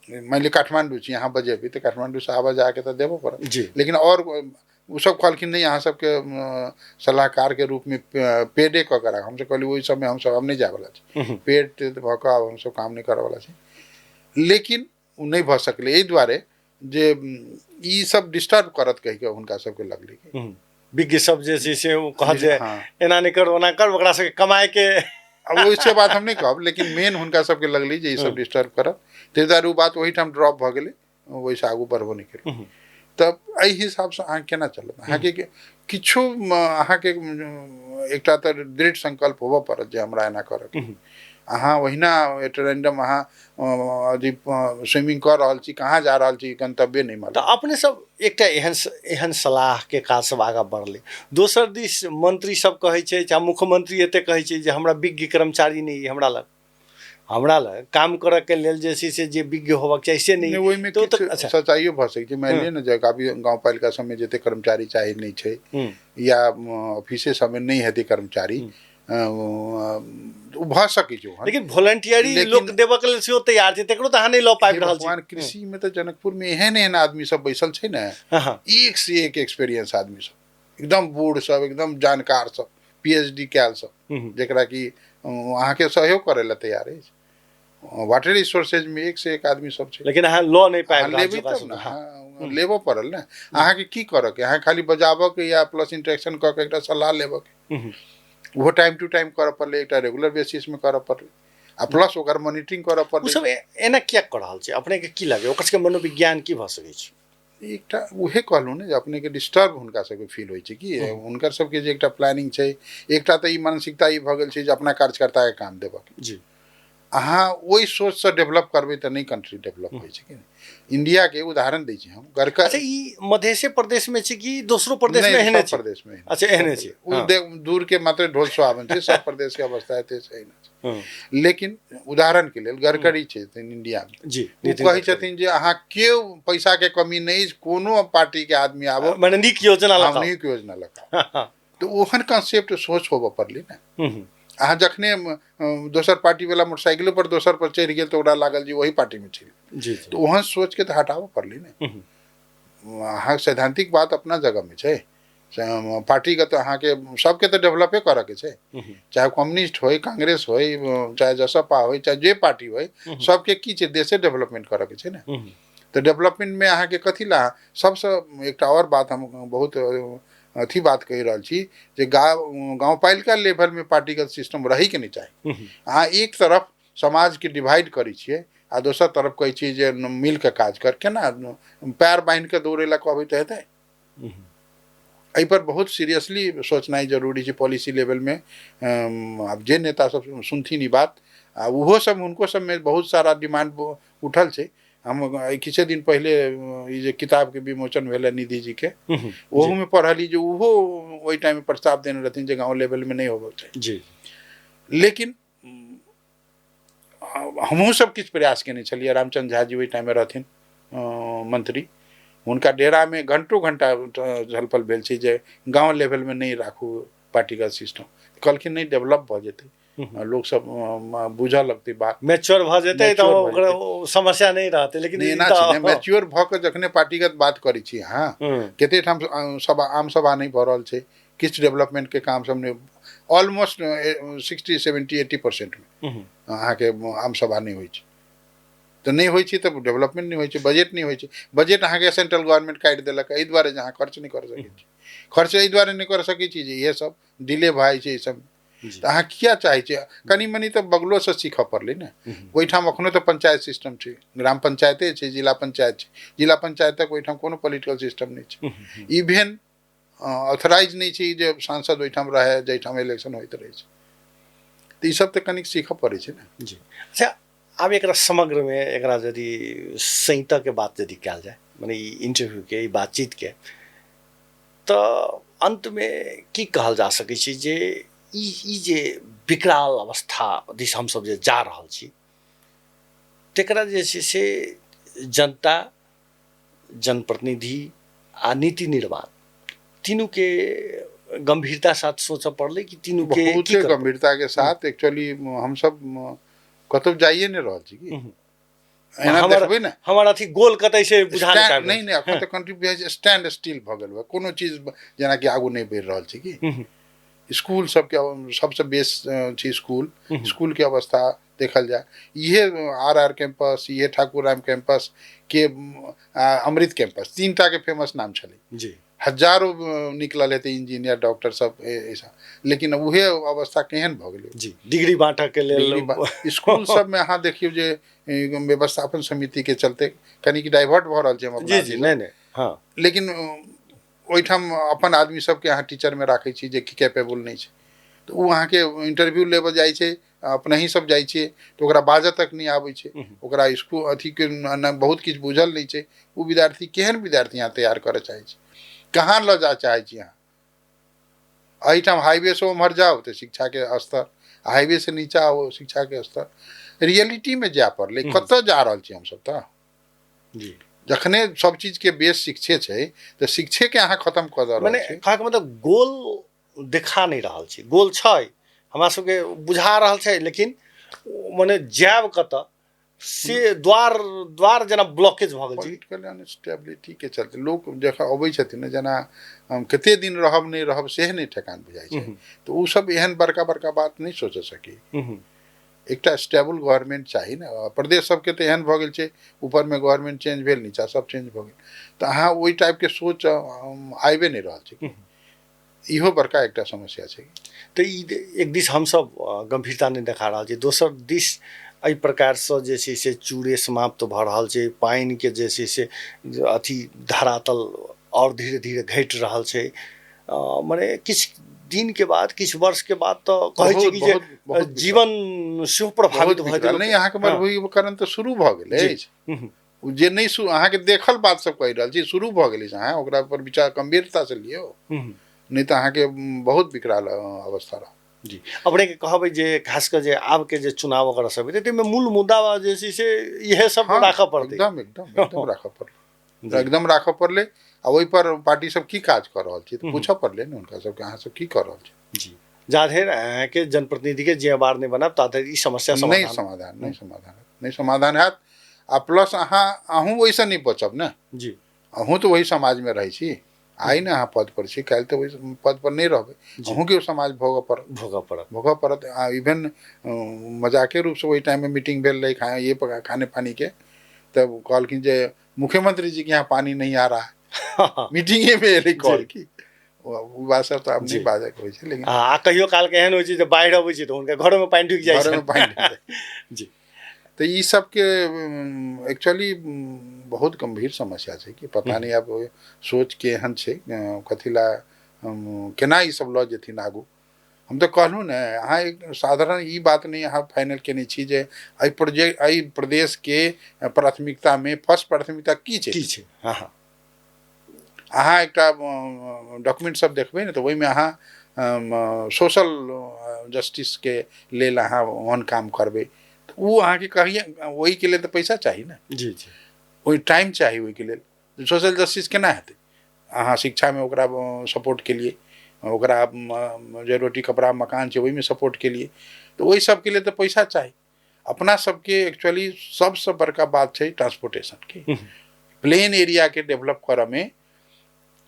Speaker 2: मान ली काठमांडू छी यहाँ बजेबी तो काठमांडू से आवा जाके तो देबो पड़त, लेकिन और वो सब कहलखिन नहीं यहाँ सबके सलाहकार के रूप में पेडे कऽ के हम सब कहली ओहि सब में हम सब अब नहीं जाए वाला छी, पेड भऽ कऽ हम सब काम नहीं करे वाला छी। लेकिन उ नहीं भऽ सकले एहि दुआरे जे ई सब डिस्टर्ब करत कहि के हुनका सबके लगले
Speaker 1: विज्ञ सब जे छै से ओ कहत जे एना नहीं कर ओना कर, ओकरा सबके कमाए के
Speaker 2: अब वैसे बात हम नहीं कहब, लेकिन मेन हुनका सबके लगली जे ई सब डिस्टर्ब करत, ताहि दुआरे उ बात वही ठाम ड्रॉप भऽ गेलै, वैसे आगू बढ़बो नहीं केलै। तब एहि हिसाब से अहाँ केना चलत, अहाँ के किछो अहाँ के एकटा तऽ दृढ़ संकल्प होबऽ पड़त जे हमरा एना करऽ, अहाँ ओहिना एट रैंडम अहाँ स्विमिंग कर रहल छी, कहाँ जा रहल छी गंतव्य नहीं मालूम।
Speaker 1: तऽ अपने सब एकटा एहन सलाह के काज सब आगा बढ़ले, दोसर दिस मंत्री सब कहै छै चाहे मुख्यमंत्री एते कहै छै जे हमरा विज्ञ कर्मचारी नहीं हमरा लग काम करऽ के लेल जे छै से जे विज्ञ होबक चाही से नहीं।
Speaker 2: ओहि में तो सच्चाइयो भऽ सकै छै, मान लिअ ने जे काफी गाँव पालिका सब में जते कर्मचारी चाही नहीं छै या ऑफिसे सब में नहीं हेतै कर्मचारी, भऽ सकै छै,
Speaker 1: लेकिन वॉलंटियरी लोग देबऽ के लेल सेहो तैयार छै, तकरो तऽ अहाँ नहीं लऽ पाबि रहल छी।
Speaker 2: कृषि में तो जनकपुर में एहन आदमी सब बैसल छै ने, एक से एक एक्सपीरियंस आदमी सब, एकदम बूढ़ सब, एकदम जानकार सब, PhD कैल सब, जेकरा कि अहाँ के सहयोग करे ला तैयार है। वाटर रिसोर्सेज में एक से एक आदमी सब छै, लेकिन
Speaker 1: अहाँ लऽ नहीं पाबि रहल
Speaker 2: छी, तब ना लेबो पड़ल ने अहाँ के की करऽ के, अहाँ खाली बजाबऽ के या प्लस इंटरेक्शन कऽ के एकटा सलाह लेबऽ के, वो टाइम टू टाइम करऽ पड़ले, एकटा रेगुलर बेसिस में करऽ पड़ले, आ प्लस ओकर मॉनिटरिंग करऽ पड़ले।
Speaker 1: सब एना किया कऽ रहल छै, अपने के की लागे ओकर सबके मनोविज्ञान की भऽ सकै छै?
Speaker 2: एकटा उहे कहलहुँ ने जे अपने के डिस्टर्ब हुनका सबके फील होइ छै कि हुनकर सबके जे एकटा प्लानिंग छै, एकटा तऽ ई मानसिकता ई भऽ गेल छै जे अपना कार्यकर्ता के काम देबऽ के जी, अहाँ ओहि सोच से डेवलप करबै तऽ नहीं कंट्री डेवलप होइ छै कि। इंडिया के उदाहरण दै छी हम, घर का
Speaker 1: अच्छा ई मध्य प्रदेश में छै कि दोसरो प्रदेश में एहने छै?
Speaker 2: प्रदेश में
Speaker 1: अच्छा एहने छै,
Speaker 2: दूर के मात्र ढोल सुहावन छै, सब प्रदेश के अवस्था एते छै ना। लेकिन उदाहरण के लेल गडकरी छै इंडिया में जी, कहै छथिन जे अहाँ के पैसा के कमी नहीं, कोनो पार्टी के आदमी आबो
Speaker 1: माने नीक योजना लगाओ,
Speaker 2: नीक योजना लगाओ, तो ओहन कांसेप्ट सोच होबऽ पड़लै ना। अहाँ जखने दोसर पार्टी वाला मोटरसाइकिलो पर दोसर पर चढ़ि गेल तो ओकरा लागल जी वही पार्टी में चलि, तो वहाँ सोच के तो हटाबऽ पड़लै ने। अहाँ सैद्धांतिक बात अपना जगह में छै, पार्टी के तो अहाँ के सबके तो डेवलपे करऽ के छै, चाहे कम्युनिस्ट होय, कांग्रेस होय, चाहे जसपा होय, चाहे जे पार्टी होय, सबके की छै देशे डेवलपमेंट करऽ के छै ने। तो डेवलपमेंट में अहाँ के कथी ला सबसे एकटा और बात हम बहुत अथी बात कहि रहल छी जे गाँव पालिका लेवल में पार्टीगत सिस्टम रही के नहीं चाही। अहाँ एक तरफ समाज के डिवाइड करै छियै आ दोसर तरफ कहै छियै जे मिल के काज कर, केना पैर बांध के दौड़े ला कहबै तऽ हेतै? एहि पर बहुत सीरियसली सोचनाइ जरूरी छै पॉलिसी लेवल में। अब जे नेता सब सुनथिन ई बात, आ उहो सब हुनको सब में बहुत सारा डिमांड उठल छै। हम किछे दिन पहले ये जे किताब के विमोचन भेल निधि जी के, ओहू में पढ़ली जो उहो ओहि टाइम में प्रस्ताव देने रहथिन जे गाँव लेवल में नहीं होबक चाहिए जी। लेकिन हमहूँ सब किछु प्रयास केने छलियै, रामचंद्र झा जी ओहि टाइम में रहथिन मंत्री, हुनका डेरा में घंटों घंटा झलफल भेल छै जे गाँव लेवल में नहीं राखू पार्टीगत सिस्टम, कहलखिन नहीं डेवलप भऽ जेतै, लोग सब बुझऽ लगतै, बात
Speaker 1: मैच्योर भऽ जेतै तऽ ओकरा समस्या नहीं रहतै। लेकिन
Speaker 2: एना छै ने, मैच्योर भऽ कऽ जखने पार्टीगत बात करै छी अहाँ, कते ठाम सभा आम सभा नहीं भऽ रहल छै, किछु डेवलपमेंट के काम सब नहीं, ऑलमोस्ट 60, 70, 80% में अहाँ के आम सभा नहीं होइ छै, तो नहीं होइ छै तऽ डेवलपमेंट नहीं होइ छै, बजट नहीं होइ छै। बजट अहाँ के सेंट्रल गवर्नमेंट काटि देलक, एहि दुआरे जे अहाँ खर्च नहीं कर सकै छी, खर्च एहि दुआरे नहीं कर सकै छी जे इहे सब डिले भऽ जाइ छै, ई सब तऽ अहाँ किया चाहै छियै? कनी मनी तऽ बगलो से सीखऽ पड़लै ने। ओहिठाम अखनो तऽ पंचायत सिस्टम छै, ग्राम पंचायते छै, जिला पंचायत छै, जिला पंचायतक ओहिठाम कोनो पॉलिटिकल सिस्टम नहीं छै, इवेन ऑथराइज नहीं छै जे सांसद ओहिठाम रहे जाहिठाम इलेक्शन होइत रहै छै, तऽ ई सब तऽ कनिक सीखऽ पड़ै छै ने
Speaker 1: जी। अच्छा आब एकरा समग्र में एकरा यदि संहिता के बात यदि कयल जाय, माने ई इंटरव्यू के, ई बातचीत के, तो अंत में की कहल जा सकै छै जे ई जे विकराल अवस्था दिस हम सब जे जा रहल छी तेकरा जे छै से जनता जनप्रतिनिधि आ नीति निर्माण तीनों के गंभीरता साथ सोचऽ पड़लै कि तीनों के
Speaker 2: बहुत
Speaker 1: की करबै?
Speaker 2: गंभीरता के साथ एक्चुअली हम सब कतौ जाइए नहीं रहल छी कि एना देखबै ना
Speaker 1: हमर अथी गोल कतै से बुझा नहीं
Speaker 2: स्टैंड
Speaker 1: पाबि
Speaker 2: नहीं नहीं अखन तो कंट्री स्टैंड स्टिल भ गेल बा कोनो चीज जेना कि आगू नहीं बढ़ि रहल छी कि स्कूल सबके सबसे बेस छी स्कूल के अवस्था देखल जाए ये आर कैंपस ये ठाकुराम कैंपस के अमृत कैंपस तीनटा के फेमस नाम छलै
Speaker 1: जी
Speaker 2: हजारों निकलल हेतै इंजीनियर डॉक्टर सब ऐसा लेकिन उहे अवस्था केहन भ गेलै
Speaker 1: जी डिग्री बांटऽ के लेल
Speaker 2: स्कूल सब में अहाँ देखियौ जे व्यवस्थापन समिति के चलते कनिक डाइवर्ट भ रहल छै हम अपना
Speaker 1: जी जी नहीं नहीं हाँ
Speaker 2: लेकिन ओहिठाम अपन आदमी सबके अहाँ टीचर में राखै छी जे कि कैपेबल नहीं छै तो उ अहाँ के इंटरव्यू लेबऽ जाइ छै अपने ही सब जाइ छियै तो ओकरा बाजऽ तक नहीं आबै छै ओकरा स्कूल अथी के बहुत किछु बुझल नहीं छै उ विद्यार्थी केहन विद्यार्थी यहाँ तैयार करऽ चाहै छै कहाँ ल जा चाहै छी अहाँ एहिठाम हाईवे से उम्हर जाओ तो शिक्षा के स्तर हाईवे से नीचा आओ शिक्षा के स्तर रियलिटी में जाय पड़लै कतऽ जा रहल छी हम सब तऽ
Speaker 1: जी
Speaker 2: जखने सब चीज के बेस शिक्षे छै तो शिक्षे के अहाँ खत्म कऽ दऽ रहल
Speaker 1: माने
Speaker 2: छी
Speaker 1: कहके मतलब गोल देखा नहीं रहल छी गोल छै हमरा सबके बुझा रहल छै लेकिन माने जायब कतऽ से द्वार जेना ब्लॉकेज भऽ गेल छी
Speaker 2: पॉलिटिकल अनस्टेबिलिटी के चलते लोग जखन अबै छथिन ने जेना हम कते दिन रहब नहीं रहब से नहीं ठेकान बुझाइ छै तो उ सब एहन बड़का बड़का बात नहीं सोच सकी एकटा स्टेबल गवर्नमेंट चाहिए ना प्रदेश सबके तो एहन भऽ गेल छै ऊपर में गवर्नमेंट चेंज भेल नीचा सब चेंज भऽ गेल तो अहाँ ओहि टाइप के सोच आबे नहीं रहल छै इहो बड़का एकटा समस्या छै
Speaker 1: तो एक दिस हम सब गंभीरता नहीं देखा रहल छी दोसर दिस एहि प्रकार से जे छै से चूड़े समाप्त भऽ रहल छै पानि के जे छै से अथी धरातल और धीरे धीरे घटि रहल छै माने किछु दिन के बाद किछु वर्ष के बाद तो कहै छै कि जे जीवन सेहो प्रभावित भऽ जेतै
Speaker 2: नहीं अहाँ के मरुभूमिकरण तो शुरू भऽ गेल अछि जे नहीं अहाँ के देखल बात सब कहि रहल छी शुरू भऽ गेल अछि अहाँ ओकरा पर विचार गंभीरता से लियौ नहीं तो अहाँ के बहुत विकराल अवस्था रह
Speaker 1: जी अपने के कहबै जे खास कर जे आब के जे चुनाव वगैरह सब हेतै ताहिमे मूल मुद्दा जे छै से इहे सब राखऽ पड़तै
Speaker 2: एकदम एकदम एकदम राखऽ पड़लै एकदम राखऽ पड़लै आ ओहि पर पार्टी सब की काज कर रहल छै पूछऽ पड़लै ने हुनका सबके अहाँ सब की कर रहल छी
Speaker 1: जी जा धरि अहाँ के जनप्रतिनिधि के जिम्मेवार नहीं बनाब ता धरि ई समस्या
Speaker 2: नहीं समाधान हैत आ प्लस अहूँ ओहिसँ नहीं बचब ने
Speaker 1: जी
Speaker 2: अहूँ तो वही समाज में रहै छी आइ ने अहाँ पद पर छी काल्हि तो वही पद पर नहीं रहबै अहूँ के समाज भोगऽ पड़त इवन मजाके रूप से वही टाइम में मीटिंग भेल रही ये खाने पानी के तब कहलखिन जे मुख्यमंत्री जी के यहाँ पानी नहीं आ रहा है मीटिंगे में एलै कॉल की बात सब तो आब नहीं बाजै के होइ छै लेकिन
Speaker 1: कहियो काल के एहन होइ छै जे बाढ़ि अबै छै तऽ हुनका घरों में पानी ढुकि जाइ छै
Speaker 2: घरों में पानी जी तो ये सब के एक्चुअली बहुत गंभीर समस्या छै कि पता नहीं अब सोच के एहन छै कथी ला केना ई सब लऽ जेथिन आगू हम तो कहलूँ ने अहाँ एक साधारण ई बात नहीं अहाँ फाइनल केने छी जे एहि प्रदेश के प्राथमिकता में फर्स्ट प्राथमिकता की छै अहाँ एकटा डॉक्यूमेंट सब देखबै ने तो ओहि में अहाँ सोशल जस्टिस के लेल अहाँ ओहन काम करबै तो वो अहाँ के कहिए वही के लिए तो पैसा चाहिए ना
Speaker 1: जी जी
Speaker 2: वही टाइम चाहिए वही के लिए सोशल जस्टिस केना हेतै अहाँ शिक्षा में ओकरा सपोर्ट के लिए ओकरा जे रोटी कपड़ा मकान छै ओहि में सपोर्ट के लिए तो वही सब के लिए तो पैसा चाहिए अपना सबके एक्चुअली सबसे बड़का बात छै ट्रांसपोर्टेशन के प्लेन एरिया के डेवलप करऽ में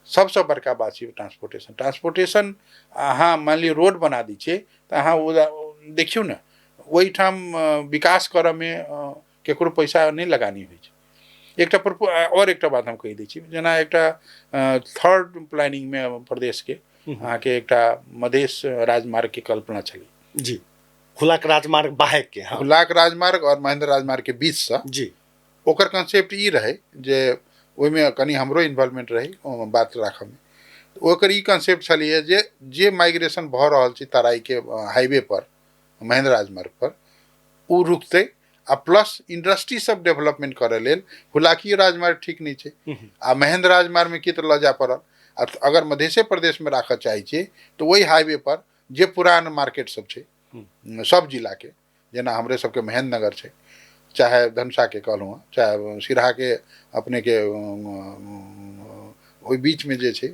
Speaker 2: सबसे बड़का बात छै ट्रांसपोर्टेशन अहाँ मान लिअ रोड बना दी छै तो अहाँ देखियौ ने वही ठाम विकास करऽ में केकरो पैसा नहीं लगानी होइ छै एकटा और एकटा बात हम कहि दै छी जेना एकटा थर्ड प्लानिंग में प्रदेश के अहाँ के एकटा मधेश राजमार्ग के कल्पना छलै
Speaker 1: जी खुलाक राजमार्ग बाहेक के
Speaker 2: खुलाक राजमार्ग और महेंद्र राजमार्ग के बीच से
Speaker 1: जी
Speaker 2: ओकर कंसेप्ट ई रहे जे ओहि में कनी हमरो इन्वॉल्वमेंट रही बात राखऽ में ओकर ई कंसेप्ट छलिए जे माइग्रेशन भऽ रहल छै तराई के हाईवे पर महेंद्र राजमार्ग पर उ रुकतै आ प्लस इंडस्ट्री सब डेवलपमेंट करे लेल हुलाकी राजमार्ग ठीक नहीं छै आ महेंद्र राजमार्ग में की तो लऽ जा पड़ल अगर मध्य प्रदेश में राखऽ चाहै छियै तऽ ओहि हाईवे पर जे पुरान मार्केट सब छै सब जिला के, जेना हमरे सबके महेंद्र नगर छै, चाहे धनुषा के कहलहुँ हँ, चाहे सिरहा के अपने के ओहि बीच में जे छै,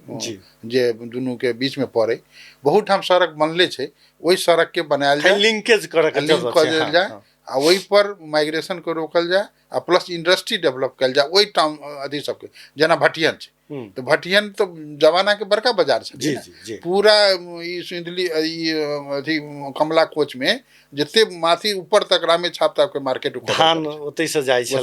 Speaker 2: जे दुनू के बीच में पड़े बहुत ठाम सड़क बनले छै, ओहि सड़क के बनायल जाए,
Speaker 1: लिंकेज करऽ के
Speaker 2: लिंक कऽ देल जाए आ ओहि पर माइग्रेशन के रोकल जाए आ प्लस इंडस्ट्री डेवलप कयल जाए ओहि टाउन अथी सबके, जेना भटियन छै तो भटियन तो जमाना के बड़का बाजार छै, पूरा ई सिंधली ई अथी कमला कोच में जते माथी ऊपर तक रामे छाप तक के मार्केट
Speaker 1: धान ओतै से जाइ
Speaker 2: छै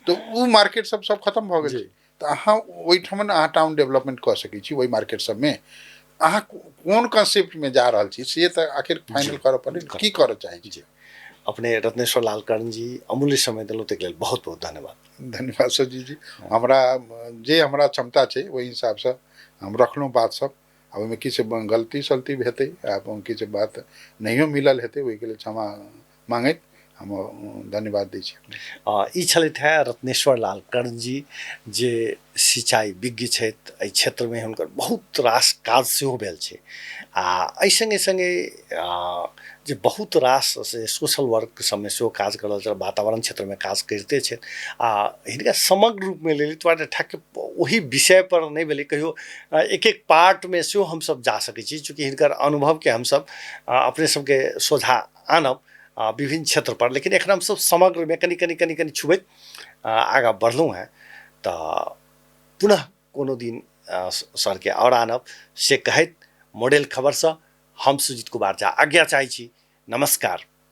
Speaker 2: तो उ मार्केट सब खत्म भ गेल छै। तो अहाँ ओहिठाम अहाँ टाउन डेवलपमेंट कऽ सकै छी ओहि मार्केट सब में, अहाँ कोन कंसेप्ट में जा रहल छी से तऽ आखिर फाइनल करऽ पड़े, की करऽ चाहै छी।
Speaker 1: अपने रत्नेश्वर लाल कर्ण जी अमूल्य समय देलहुँ ताहि लेल बहुत बहुत धन्यवाद।
Speaker 2: धन्यवाद सजी जी, हमरा जे हमरा क्षमता छै ओहि हिसाब से हम रखलहुँ बात सब, आ ओहिमे किछु गलती सलती हेतै आ किछु बात नहियो मिलल हेतै ओहिके लेल क्षमा मांगैत हम धन्यवाद दै छी।
Speaker 1: ई छलथि है रत्नेश्वर लाल कर्ण जी, जे सिंचाई विज्ञ छथि, एहि क्षेत्रमे हुनकर बहुत रास काज सेहो भेल छै आ एहि संगे संगे जे बहुत रास से सोशल वर्क सबमे सेहो काज करल छै, वातावरण क्षेत्रमे काज करिते छथि आ हिनका समग्र रूपमे लेली तऽ ठाक ओहि विषय पर नहि भेलै, कहियो एक एक पार्टमे सेहो हमसब जा सकै छी, चूँकि हिनकर अनुभवके हमसब अपने सबके सोझा आनब विभिन्न क्षेत्र पर, लेकिन एखन हमसब समग्र में कनि कनि कनि कनि छुबैत आगाँ बढ़लहुँ हैं। तऽ पुनः कोनो दिन सर के और आनब से कहैत मॉडल खबर से हम सुजीत कुमार झा आज्ञा चाहै छी। नमस्कार।